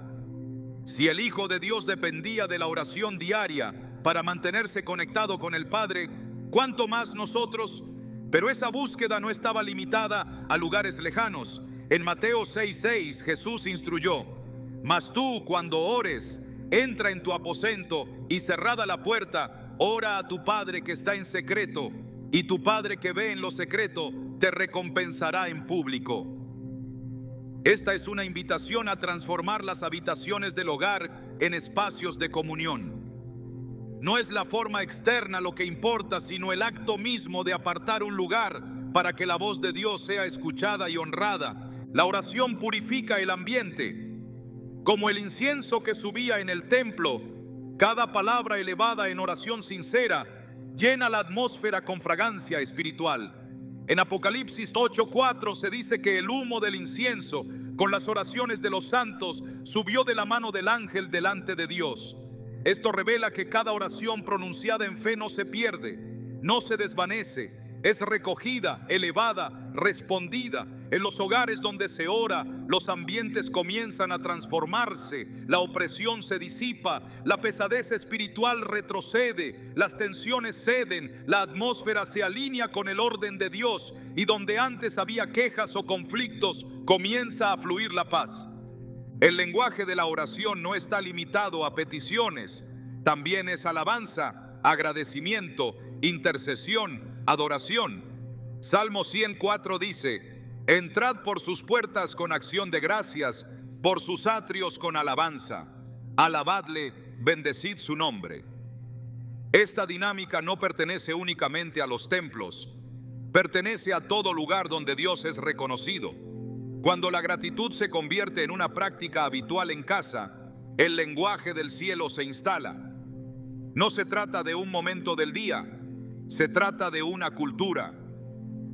Si el Hijo de Dios dependía de la oración diaria para mantenerse conectado con el Padre, ¿cuánto más nosotros? Pero esa búsqueda no estaba limitada a lugares lejanos. En Mateo 6:6 Jesús instruyó: mas tú, cuando ores, entra en tu aposento y cerrada la puerta, ora a tu Padre que está en secreto, y tu Padre que ve en lo secreto te recompensará en público. Esta es una invitación a transformar las habitaciones del hogar en espacios de comunión. No es la forma externa lo que importa, sino el acto mismo de apartar un lugar para que la voz de Dios sea escuchada y honrada. La oración purifica el ambiente. Como el incienso que subía en el templo, cada palabra elevada en oración sincera llena la atmósfera con fragancia espiritual. En Apocalipsis 8:4 se dice que el humo del incienso con las oraciones de los santos subió de la mano del ángel delante de Dios. Esto revela que cada oración pronunciada en fe no se pierde, no se desvanece, es recogida, elevada, respondida. En los hogares donde se ora, los ambientes comienzan a transformarse, la opresión se disipa, la pesadez espiritual retrocede, las tensiones ceden, la atmósfera se alinea con el orden de Dios y donde antes había quejas o conflictos, comienza a fluir la paz. El lenguaje de la oración no está limitado a peticiones, también es alabanza, agradecimiento, intercesión, adoración. Salmo 104 dice: entrad por sus puertas con acción de gracias, por sus atrios con alabanza. Alabadle, bendecid su nombre. Esta dinámica no pertenece únicamente a los templos, pertenece a todo lugar donde Dios es reconocido. Cuando la gratitud se convierte en una práctica habitual en casa, el lenguaje del cielo se instala. No se trata de un momento del día, se trata de una cultura.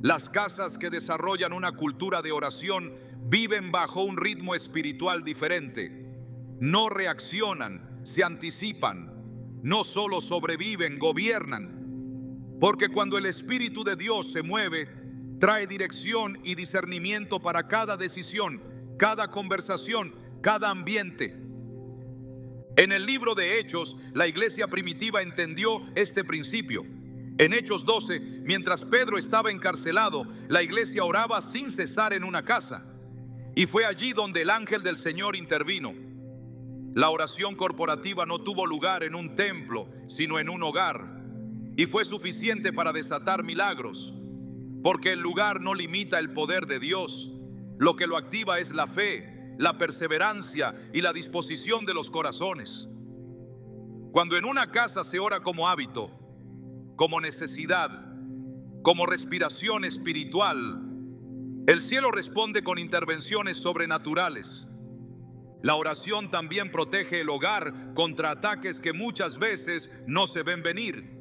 Las casas que desarrollan una cultura de oración viven bajo un ritmo espiritual diferente. No reaccionan, se anticipan. No solo sobreviven, gobiernan. Porque cuando el Espíritu de Dios se mueve, trae dirección y discernimiento para cada decisión, cada conversación, cada ambiente. En el libro de Hechos, la iglesia primitiva entendió este principio. En Hechos 12, mientras Pedro estaba encarcelado, la iglesia oraba sin cesar en una casa. Y fue allí donde el ángel del Señor intervino. La oración corporativa no tuvo lugar en un templo, sino en un hogar. Y fue suficiente para desatar milagros. Porque el lugar no limita el poder de Dios. Lo que lo activa es la fe, la perseverancia y la disposición de los corazones. Cuando en una casa se ora como hábito, como necesidad, como respiración espiritual, el cielo responde con intervenciones sobrenaturales. La oración también protege el hogar contra ataques que muchas veces no se ven venir.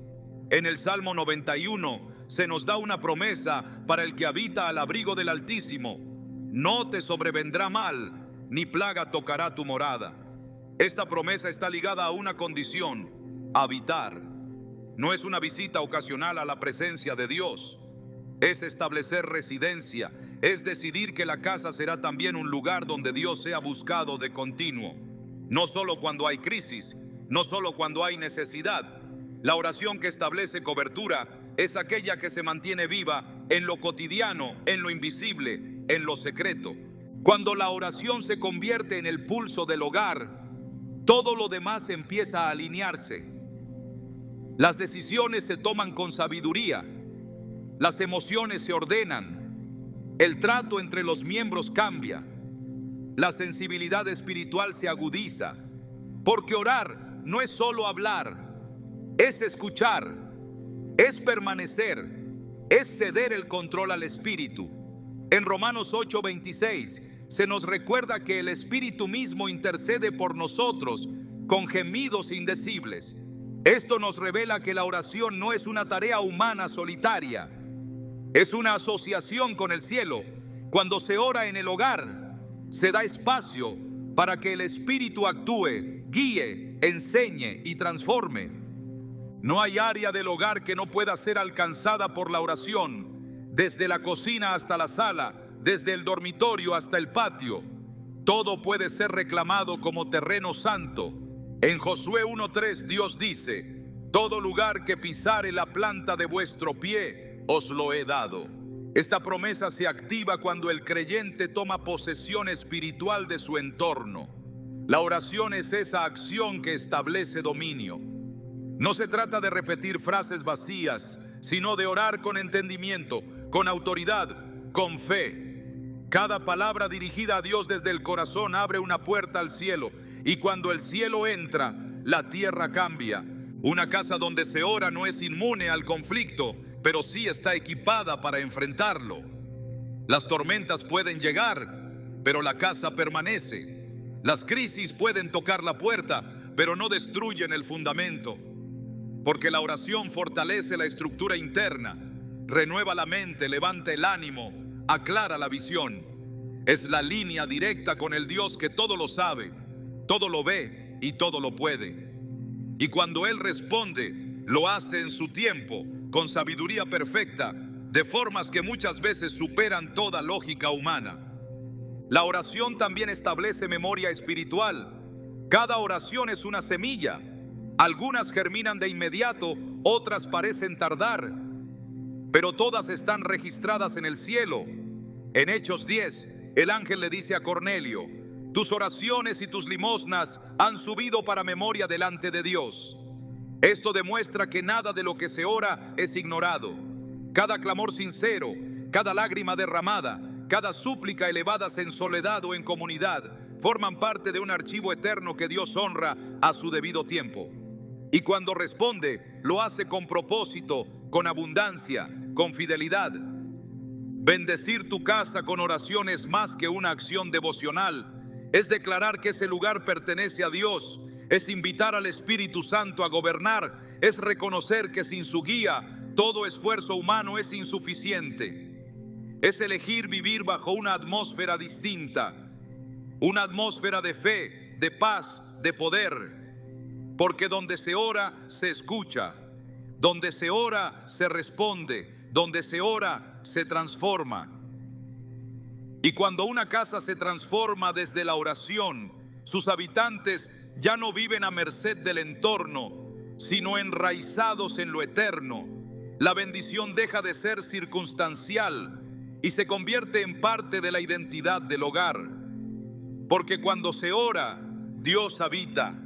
En el Salmo 91 se nos da una promesa para el que habita al abrigo del Altísimo: no te sobrevendrá mal, ni plaga tocará tu morada. Esta promesa está ligada a una condición: habitar. No es una visita ocasional a la presencia de Dios, es establecer residencia, es decidir que la casa será también un lugar donde Dios sea buscado de continuo. No solo cuando hay crisis, no solo cuando hay necesidad. La oración que establece cobertura es aquella que se mantiene viva en lo cotidiano, en lo invisible, en lo secreto. Cuando la oración se convierte en el pulso del hogar, todo lo demás empieza a alinearse. Las decisiones se toman con sabiduría, las emociones se ordenan, el trato entre los miembros cambia, la sensibilidad espiritual se agudiza, porque orar no es solo hablar, es escuchar, es permanecer, es ceder el control al Espíritu. En Romanos 8:26 se nos recuerda que el Espíritu mismo intercede por nosotros con gemidos indecibles. Esto nos revela que la oración no es una tarea humana solitaria, es una asociación con el cielo. Cuando se ora en el hogar, se da espacio para que el Espíritu actúe, guíe, enseñe y transforme. No hay área del hogar que no pueda ser alcanzada por la oración, desde la cocina hasta la sala, desde el dormitorio hasta el patio. Todo puede ser reclamado como terreno santo. En Josué 1:3 Dios dice: todo lugar que pisare la planta de vuestro pie, os lo he dado. Esta promesa se activa cuando el creyente toma posesión espiritual de su entorno. La oración es esa acción que establece dominio. No se trata de repetir frases vacías, sino de orar con entendimiento, con autoridad, con fe. Cada palabra dirigida a Dios desde el corazón abre una puerta al cielo. Y cuando el cielo entra, la tierra cambia. Una casa donde se ora no es inmune al conflicto, pero sí está equipada para enfrentarlo. Las tormentas pueden llegar, pero la casa permanece. Las crisis pueden tocar la puerta, pero no destruyen el fundamento. Porque la oración fortalece la estructura interna, renueva la mente, levanta el ánimo, aclara la visión. Es la línea directa con el Dios que todo lo sabe, todo lo ve y todo lo puede. Y cuando Él responde, lo hace en su tiempo, con sabiduría perfecta, de formas que muchas veces superan toda lógica humana. La oración también establece memoria espiritual. Cada oración es una semilla. Algunas germinan de inmediato, otras parecen tardar, pero todas están registradas en el cielo. En Hechos 10, el ángel le dice a Cornelio: tus oraciones y tus limosnas han subido para memoria delante de Dios. Esto demuestra que nada de lo que se ora es ignorado. Cada clamor sincero, cada lágrima derramada, cada súplica elevadas en soledad o en comunidad, forman parte de un archivo eterno que Dios honra a su debido tiempo. Y cuando responde, lo hace con propósito, con abundancia, con fidelidad. Bendecir tu casa con oración es más que una acción devocional. Es declarar que ese lugar pertenece a Dios. Es invitar al Espíritu Santo a gobernar. Es reconocer que sin su guía, todo esfuerzo humano es insuficiente. Es elegir vivir bajo una atmósfera distinta. Una atmósfera de fe, de paz, de poder. Porque donde se ora, se escucha. Donde se ora, se responde. Donde se ora, se transforma. Y cuando una casa se transforma desde la oración, sus habitantes ya no viven a merced del entorno, sino enraizados en lo eterno. La bendición deja de ser circunstancial y se convierte en parte de la identidad del hogar. Porque cuando se ora, Dios habita.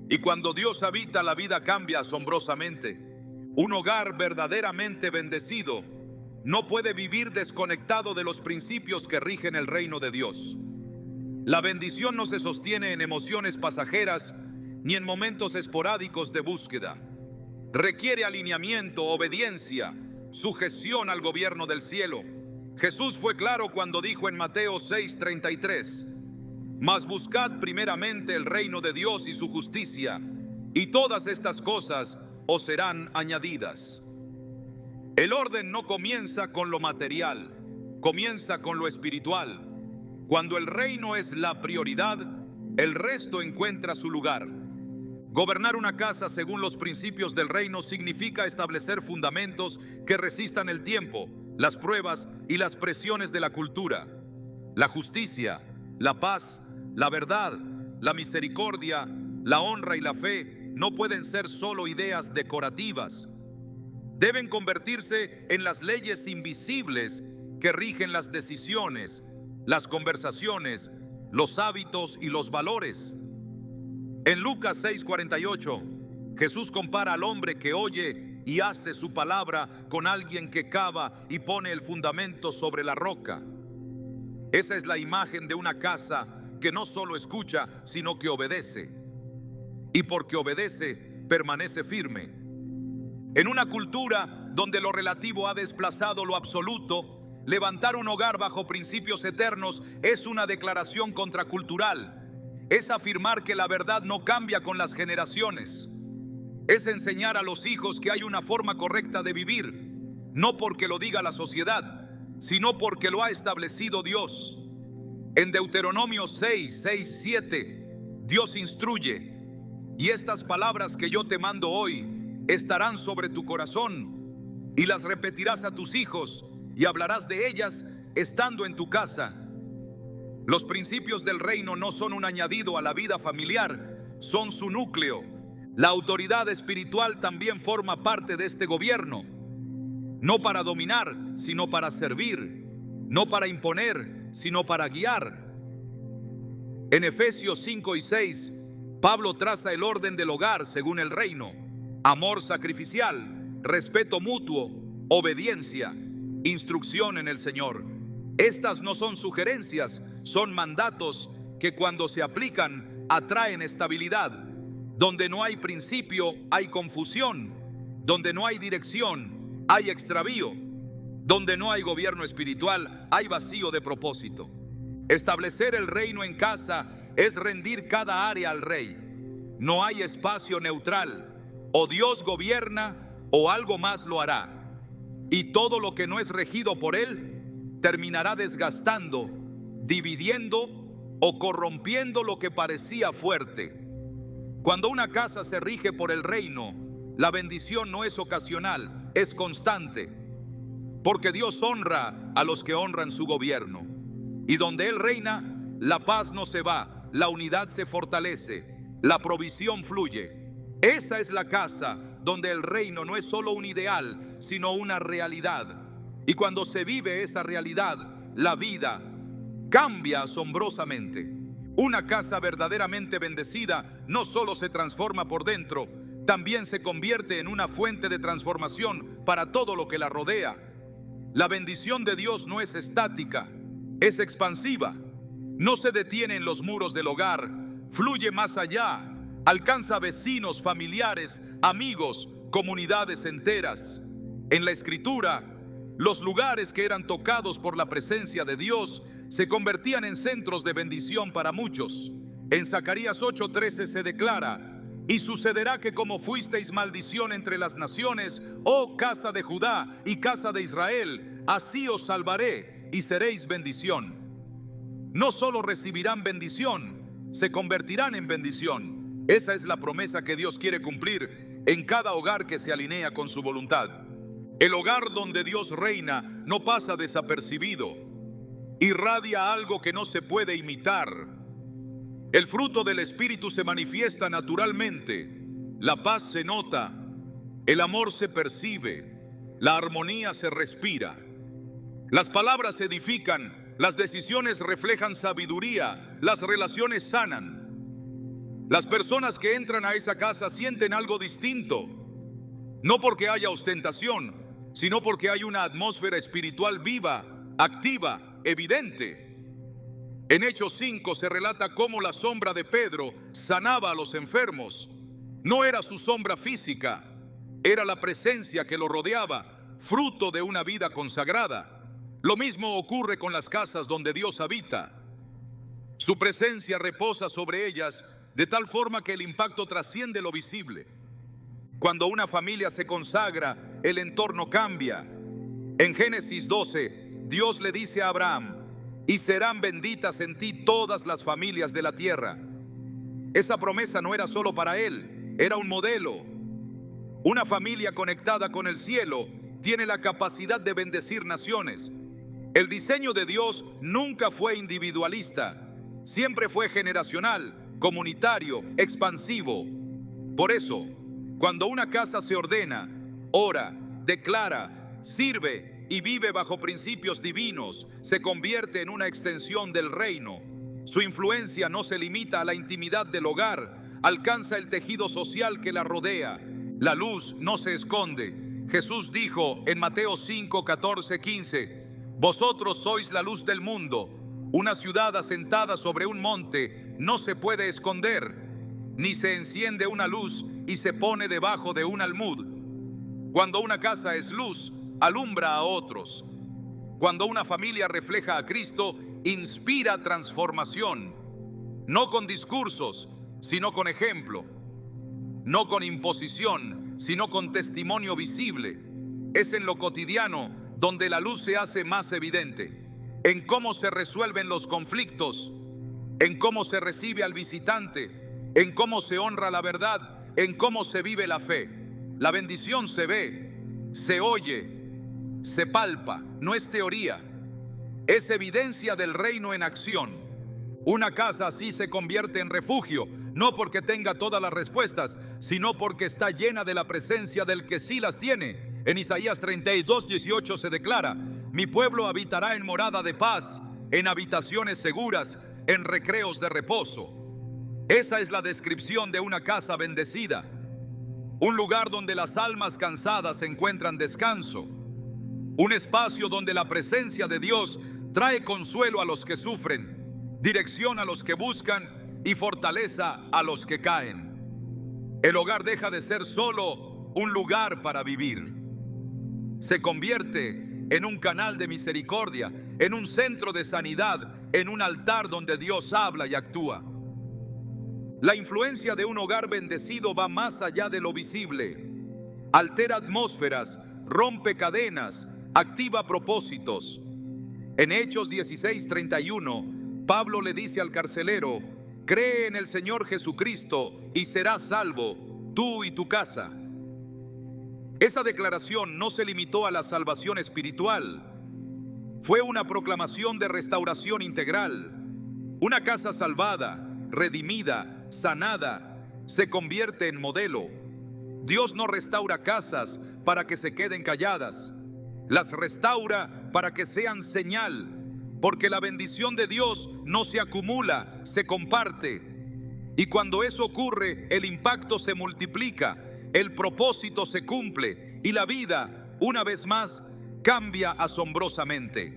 Y cuando Dios habita, la vida cambia asombrosamente. Un hogar verdaderamente bendecido no puede vivir desconectado de los principios que rigen el reino de Dios. La bendición no se sostiene en emociones pasajeras ni en momentos esporádicos de búsqueda. Requiere alineamiento, obediencia, sujeción al gobierno del cielo. Jesús fue claro cuando dijo en Mateo 6:33: mas buscad primeramente el reino de Dios y su justicia, y todas estas cosas os serán añadidas. El orden no comienza con lo material, comienza con lo espiritual. Cuando el reino es la prioridad, el resto encuentra su lugar. Gobernar una casa según los principios del reino significa establecer fundamentos que resistan el tiempo, las pruebas y las presiones de la cultura. La justicia, la paz, la verdad, la misericordia, la honra y la fe no pueden ser solo ideas decorativas. Deben convertirse en las leyes invisibles que rigen las decisiones, las conversaciones, los hábitos y los valores. En Lucas 6:48, Jesús compara al hombre que oye y hace su palabra con alguien que cava y pone el fundamento sobre la roca. Esa es la imagen de una casa que no solo escucha, sino que obedece. Y porque obedece, permanece firme. En una cultura donde lo relativo ha desplazado lo absoluto, levantar un hogar bajo principios eternos es una declaración contracultural. Es afirmar que la verdad no cambia con las generaciones. Es enseñar a los hijos que hay una forma correcta de vivir, no porque lo diga la sociedad, sino porque lo ha establecido Dios. En Deuteronomio 6:7, Dios instruye: y estas palabras que yo te mando hoy estarán sobre tu corazón, y las repetirás a tus hijos, y hablarás de ellas estando en tu casa. Los principios del reino no son un añadido a la vida familiar, son su núcleo. La autoridad espiritual también forma parte de este gobierno, no para dominar, sino para servir, no para imponer, sino para guiar. En Efesios 5:6, Pablo traza el orden del hogar según el reino: amor sacrificial, respeto mutuo, obediencia, instrucción en el Señor. Estas no son sugerencias, son mandatos que cuando se aplican atraen estabilidad. Donde no hay principio, hay confusión. Donde no hay dirección, hay extravío. Donde no hay gobierno espiritual, hay vacío de propósito. Establecer el reino en casa es rendir cada área al rey. No hay espacio neutral. O Dios gobierna o algo más lo hará. Y todo lo que no es regido por él terminará desgastando, dividiendo o corrompiendo lo que parecía fuerte. Cuando una casa se rige por el reino, la bendición no es ocasional, es constante. Porque Dios honra a los que honran su gobierno. Y donde Él reina, la paz no se va, la unidad se fortalece, la provisión fluye. Esa es la casa donde el reino no es solo un ideal, sino una realidad. Y cuando se vive esa realidad, la vida cambia asombrosamente. Una casa verdaderamente bendecida no solo se transforma por dentro, también se convierte en una fuente de transformación para todo lo que la rodea. La bendición de Dios no es estática, es expansiva. No se detiene en los muros del hogar, fluye más allá, alcanza vecinos, familiares, amigos, comunidades enteras. En la Escritura, los lugares que eran tocados por la presencia de Dios se convertían en centros de bendición para muchos. En Zacarías 8:13 se declara: y sucederá que como fuisteis maldición entre las naciones, oh casa de Judá y casa de Israel, así os salvaré y seréis bendición. No solo recibirán bendición, se convertirán en bendición. Esa es la promesa que Dios quiere cumplir en cada hogar que se alinea con su voluntad. El hogar donde Dios reina no pasa desapercibido. Irradia algo que no se puede imitar. El fruto del Espíritu se manifiesta naturalmente. La paz se nota, el amor se percibe, la armonía se respira. Las palabras edifican, las decisiones reflejan sabiduría, las relaciones sanan. Las personas que entran a esa casa sienten algo distinto, no porque haya ostentación, sino porque hay una atmósfera espiritual viva, activa, evidente. En Hechos 5 se relata cómo la sombra de Pedro sanaba a los enfermos. No era su sombra física, era la presencia que lo rodeaba, fruto de una vida consagrada. Lo mismo ocurre con las casas donde Dios habita. Su presencia reposa sobre ellas de tal forma que el impacto trasciende lo visible. Cuando una familia se consagra, el entorno cambia. En Génesis 12, Dios le dice a Abraham: y serán benditas en ti todas las familias de la tierra. Esa promesa no era solo para él, era un modelo. Una familia conectada con el cielo tiene la capacidad de bendecir naciones. El diseño de Dios nunca fue individualista, siempre fue generacional, comunitario, expansivo. Por eso, cuando una casa se ordena, ora, declara, sirve y vive bajo principios divinos, se convierte en una extensión del reino. Su influencia no se limita a la intimidad del hogar, alcanza el tejido social que la rodea. La luz no se esconde. Jesús dijo en Mateo 5, 14, 15: vosotros sois la luz del mundo. Una ciudad asentada sobre un monte no se puede esconder, ni se enciende una luz y se pone debajo de un almud. Cuando una casa es luz, alumbra a otros. Cuando una familia refleja a Cristo, inspira transformación, no con discursos, sino con ejemplo, no con imposición, sino con testimonio visible. Es en lo cotidiano donde la luz se hace más evidente, en cómo se resuelven los conflictos, en cómo se recibe al visitante, en cómo se honra la verdad, en cómo se vive la fe. La bendición se ve, se oye, se palpa, no es teoría, es evidencia del reino en acción. Una casa así se convierte en refugio, no porque tenga todas las respuestas, sino porque está llena de la presencia del que sí las tiene. En Isaías 32, 18 se declara: mi pueblo habitará en morada de paz, en habitaciones seguras, en recreos de reposo. Esa es la descripción de una casa bendecida, un lugar donde las almas cansadas encuentran descanso, un espacio donde la presencia de Dios trae consuelo a los que sufren, dirección a los que buscan y fortaleza a los que caen. El hogar deja de ser solo un lugar para vivir. se convierte en un canal de misericordia, en un centro de sanidad, en un altar donde Dios habla y actúa. La influencia de un hogar bendecido va más allá de lo visible. Altera atmósferas, rompe cadenas, activa propósitos. En Hechos 16:31, Pablo le dice al carcelero: cree en el Señor Jesucristo y serás salvo, tú y tu casa. Esa declaración no se limitó a la salvación espiritual. Fue una proclamación de restauración integral. Una casa salvada, redimida, sanada, se convierte en modelo. Dios no restaura casas para que se queden calladas. Las restaura para que sean señal, porque la bendición de Dios no se acumula, se comparte. Y cuando eso ocurre, el impacto se multiplica, el propósito se cumple y la vida, una vez más, cambia asombrosamente.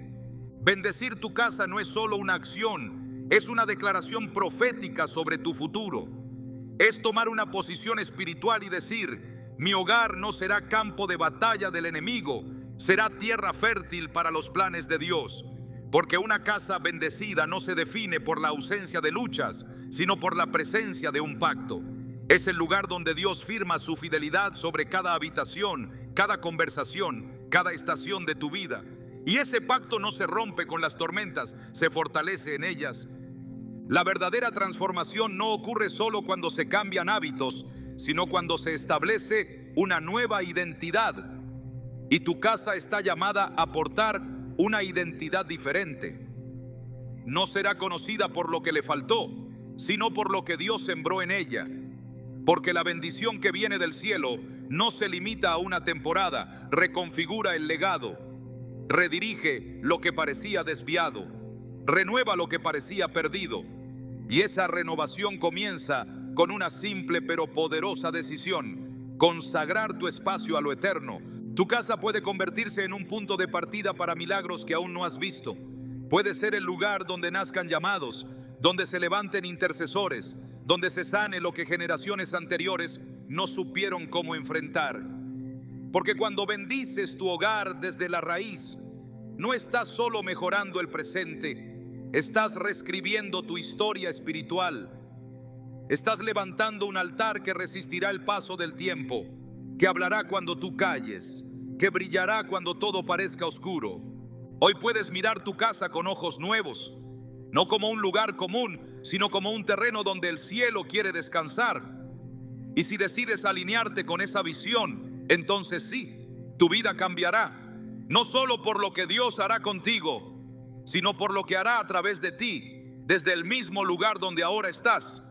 Bendecir tu casa no es solo una acción, es una declaración profética sobre tu futuro. Es tomar una posición espiritual y decir: mi hogar no será campo de batalla del enemigo, será tierra fértil para los planes de Dios. Porque una casa bendecida no se define por la ausencia de luchas, sino por la presencia de un pacto. Es el lugar donde Dios firma su fidelidad sobre cada habitación, cada conversación, cada estación de tu vida. Y ese pacto no se rompe con las tormentas, se fortalece en ellas. La verdadera transformación no ocurre solo cuando se cambian hábitos, sino cuando se establece una nueva identidad. Y tu casa está llamada a portar una identidad diferente. No será conocida por lo que le faltó, sino por lo que Dios sembró en ella. Porque la bendición que viene del cielo no se limita a una temporada, reconfigura el legado, redirige lo que parecía desviado, renueva lo que parecía perdido. Y esa renovación comienza con una simple pero poderosa decisión: consagrar tu espacio a lo eterno. Tu casa puede convertirse en un punto de partida para milagros que aún no has visto. Puede ser el lugar donde nazcan llamados, donde se levanten intercesores, donde se sane lo que generaciones anteriores no supieron cómo enfrentar. Porque cuando bendices tu hogar desde la raíz, no estás solo mejorando el presente, estás reescribiendo tu historia espiritual. Estás levantando un altar que resistirá el paso del tiempo, que hablará cuando tú calles, que brillará cuando todo parezca oscuro. Hoy puedes mirar tu casa con ojos nuevos, no como un lugar común, sino como un terreno donde el cielo quiere descansar. Y si decides alinearte con esa visión, entonces sí, tu vida cambiará, no solo por lo que Dios hará contigo, sino por lo que hará a través de ti, desde el mismo lugar donde ahora estás.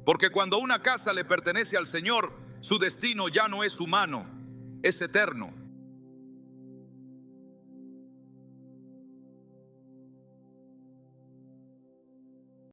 Porque cuando una casa le pertenece al Señor, su destino ya no es humano, es eterno.